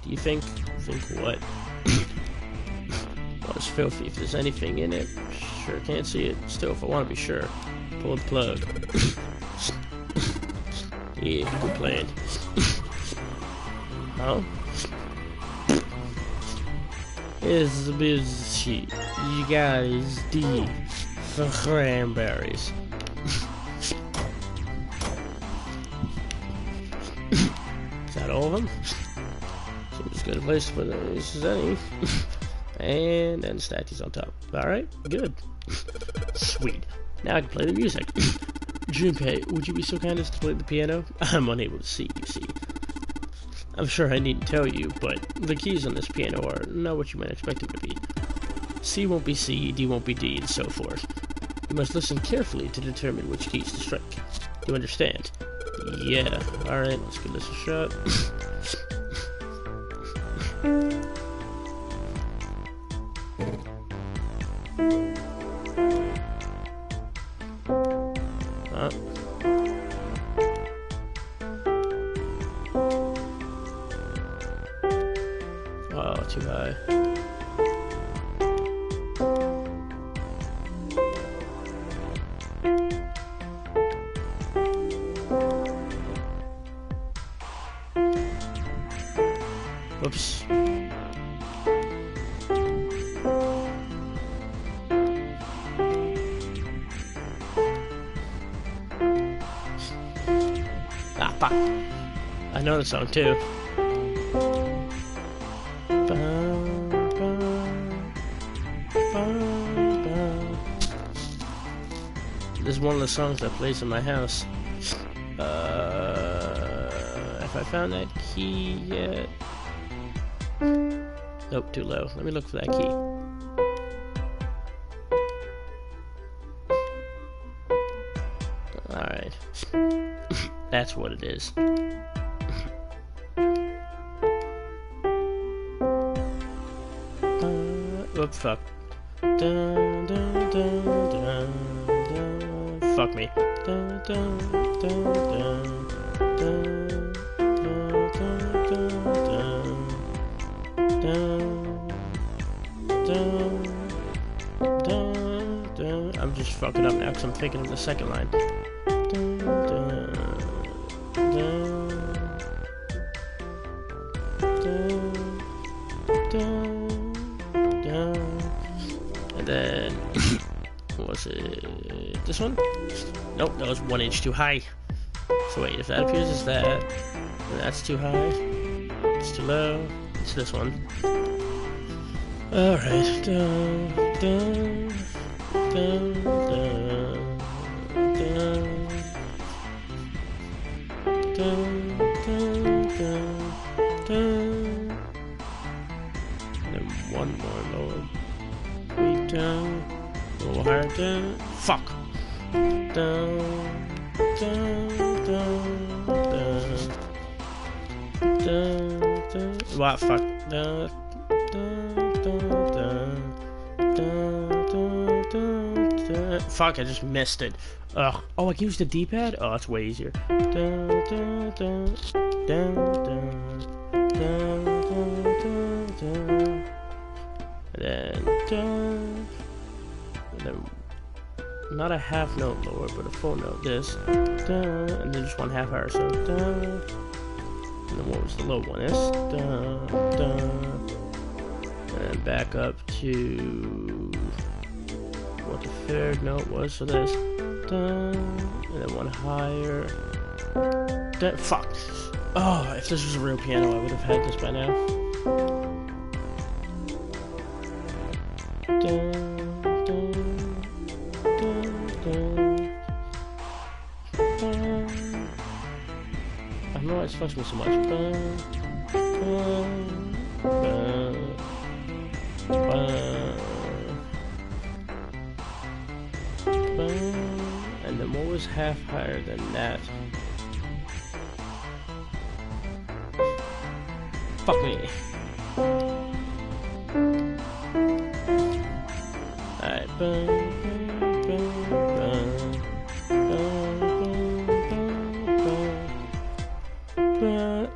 you think? Think what? Water's filthy. If there's anything in it, sure can't see it. Still, if I want to be sure, pull the plug. Yeah, good plan. Huh? It's a bit shit. You guys deep for cranberries. Is that all of them? Seems as good a place to put this as any. And then stack these on top. Alright, good. Sweet. Now I can play the music. Junpei, would you be so kind as to play the piano? I'm unable to see, you see. I'm sure I needn't tell you, but the keys on this piano are not what you might expect them to be. C won't be C, D won't be D, and so forth. You must listen carefully to determine which keys to strike. Do you understand? Yeah. Alright, let's give this a shot. Oh, too high. Whoops. Ah, fuck. I know the song too. This is one of the songs that plays in my house. If I found that key yet? Nope, too low. Let me look for that key. Alright. That's what it is. Oops, fuck. Dun, dun, dun, dun, dun. Fuck me. Dun, dun, dun, dun, dun, dun, dun, dun. I'm just fucking up now because I'm thinking of the second line. Dun, dun, dun, dun, dun. And then, what was it? This one? Nope, that was 1 inch too high. So wait, if that appears as that, then that's too high. It's too low. It's this one. Alright. Dun, dun, dun, dun, dun, dun, dun, dun, dun. And then one more lower. Way down. A little higher down. Fuck! Dun, dun, dun, dun, dun, dun. What? Fuck. Dun, dun, dun, dun, dun, dun, dun, dun. Fuck, I just missed it. Ugh. Oh, I can use the D-pad? Oh, it's way easier. Dun, dun, dun, dun, dun, dun, dun, dun, dun. And then, dun. And then, not a half note lower, but a full note. This. Dun, and then just one half higher. So, dun, And then what was the low one? S. Da, da. And back up to what the third note was. So there's da, and then one higher. Da, fuck. Oh, if this was a real piano, I would have had this by now. Da, da, da, da. I don't know why it's fucking so much. And then what was half higher than that? Fuck me. Alright.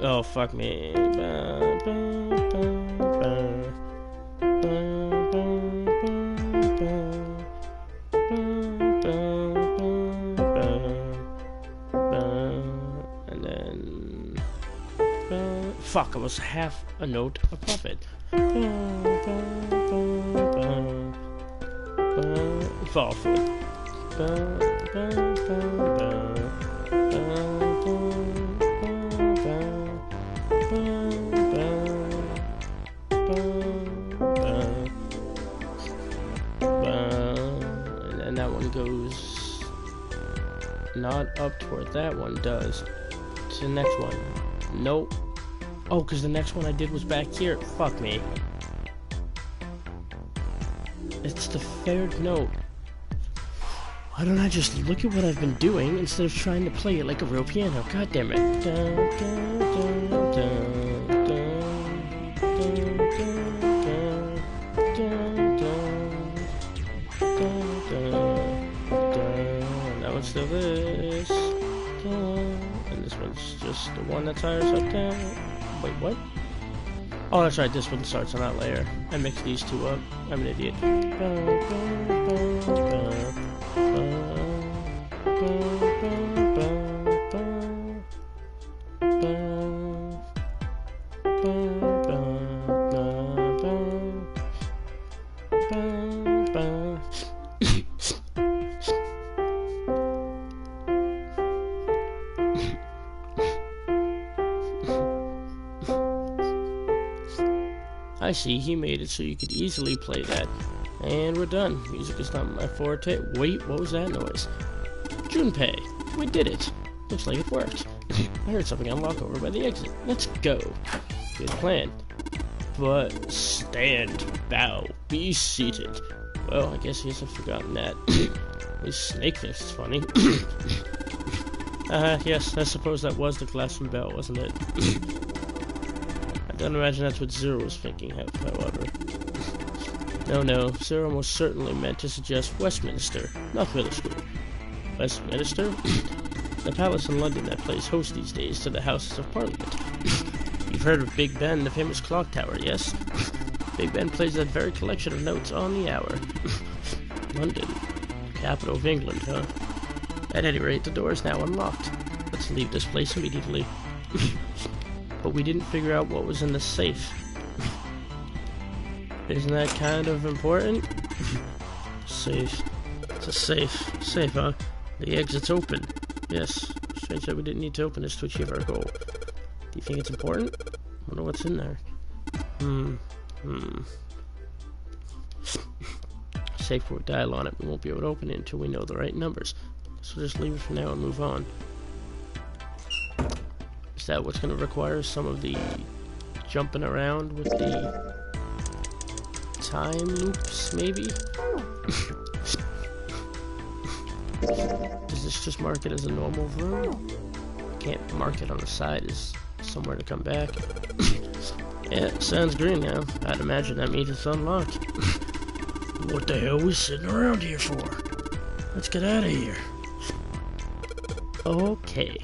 Oh, fuck me. And then... fuck, I was half a note above it. Fall for it. And then that one goes not up to where that one does. To the next one. Nope. Oh, because the next one I did was back here. Fuck me. It's the third note. Why don't I just look at what I've been doing instead of trying to play it like a real piano? God damn it. And that one's still this. And this one's just the one that's higher up down. Wait, what? Oh, that's right, this one starts on that layer. I mixed these two up. I'm an idiot. I see, he made it so you could easily play that. And we're done. Music is not my forte. Wait, what was that noise? Junpei, we did it. Looks like it worked. I heard something unlock over by the exit. Let's go. Good plan. But stand, bow, be seated. Well, I guess he hasn't forgotten that. His snake fist is funny. Yes, I suppose that was the Glassman Bell, wasn't it? I don't imagine that's what Zero was thinking, however. No, Zero most certainly meant to suggest Westminster, not Witherspoon. Westminster? The palace in London that plays host these days to the Houses of Parliament. You've heard of Big Ben, the famous clock tower, yes? Big Ben plays that very collection of notes on the hour. London, capital of England, huh? At any rate, the door is now unlocked. Let's leave this place immediately. But we didn't figure out what was in the safe. Isn't that kind of important? Safe. It's a safe. Safe, huh? The exit's open. Yes. Strange that we didn't need to open this to achieve our goal. Do you think it's important? I wonder what's in there. Safe won't dial on it. We won't be able to open it until we know the right numbers. So just leave it for now and move on. Is that what's going to require some of the jumping around with the time loops, maybe? Does this just mark it as a normal room? Can't mark it on the side as somewhere to come back. Yeah, it sounds green now. I'd imagine that means it's unlocked. What the hell are we sitting around here for? Let's get out of here. Okay.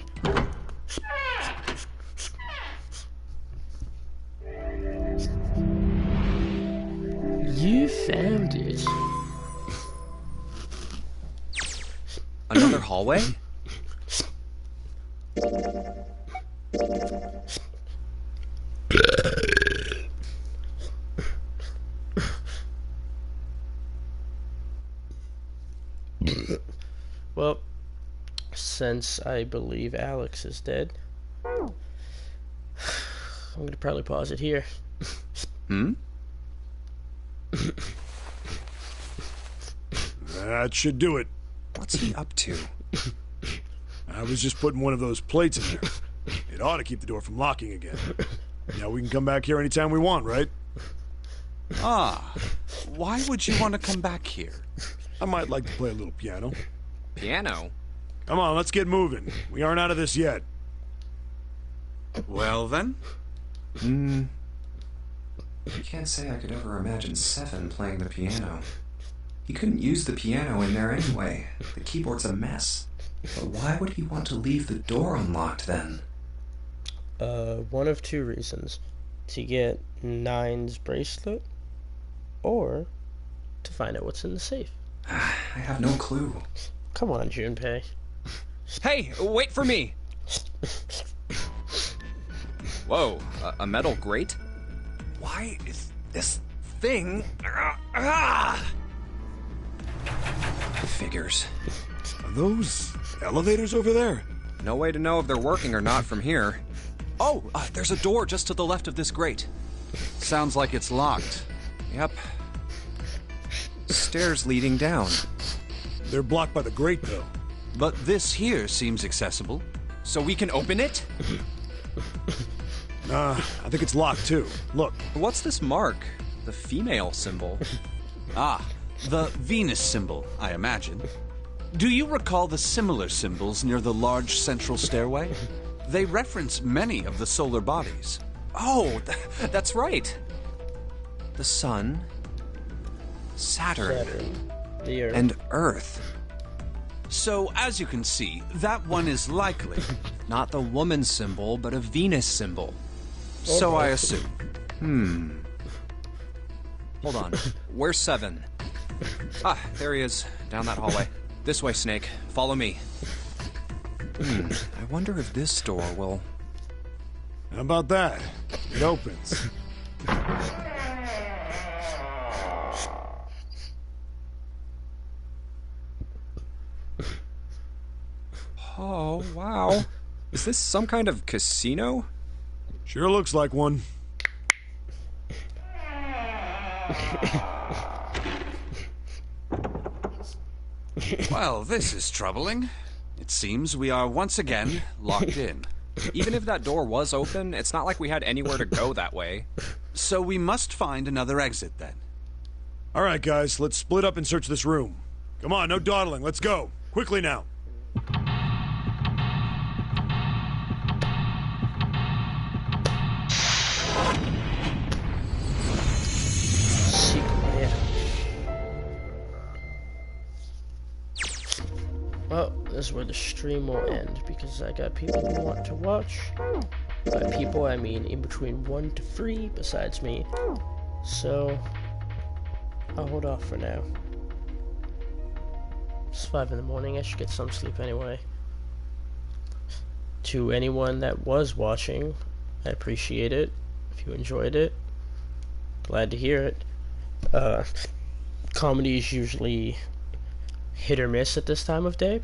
You found it. Another hallway? Well, since I believe Alex is dead, I'm gonna probably pause it here. That should do it. What's he up to? I was just putting one of those plates in there. It ought to keep the door from locking again. Now we can come back here anytime we want, right? Ah, why would you want to come back here? I might like to play a little piano. Piano? Come on, let's get moving. We aren't out of this yet. Well then? I can't say I could ever imagine Seven playing the piano. He couldn't use the piano in there anyway. The keyboard's a mess. But why would he want to leave the door unlocked then? One of two reasons. To get Nine's bracelet, or to find out what's in the safe. I have no clue. Come on, Junpei. Hey, wait for me! Whoa, a metal grate? Why is this thing... Figures. Are those elevators over there? No way to know if they're working or not from here. Oh, there's a door just to the left of this grate. Sounds like it's locked. Yep. Stairs leading down. They're blocked by the grate, though. But this here seems accessible. So we can open it? Nah, I think it's locked, too. Look. What's this mark? The female symbol. Ah, the Venus symbol, I imagine. Do you recall the similar symbols near the large central stairway? They reference many of the solar bodies. Oh, that's right. The Sun, Saturn, The Earth. and Earth. So, as you can see, that one is likely. Not the woman symbol, but a Venus symbol. So I assume. Hold on. Where's Seven? Ah, there he is. Down that hallway. This way, Snake. Follow me. I wonder if this door will... How about that? It opens. Oh, wow. Is this some kind of casino? Sure looks like one. Well, this is troubling. It seems we are once again locked in. Even if that door was open, it's not like we had anywhere to go that way. So we must find another exit then. All right, guys, let's split up and search this room. Come on, no dawdling. Let's go. Quickly now. Well, this is where the stream will end because I got people who want to watch. By people, I mean in between 1 to 3 besides me. So, I'll hold off for now. It's 5 in the morning, I should get some sleep anyway. To anyone that was watching, I appreciate it. If you enjoyed it, glad to hear it. Comedy is usually hit or miss at this time of day,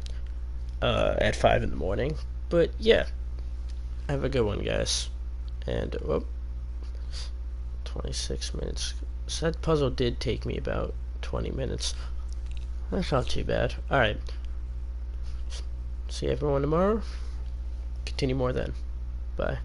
at 5 in the morning, but yeah, have a good one, guys. And 26 minutes. So that puzzle did take me about 20 minutes. That's not too bad. Alright, see everyone tomorrow. Continue more then. Bye.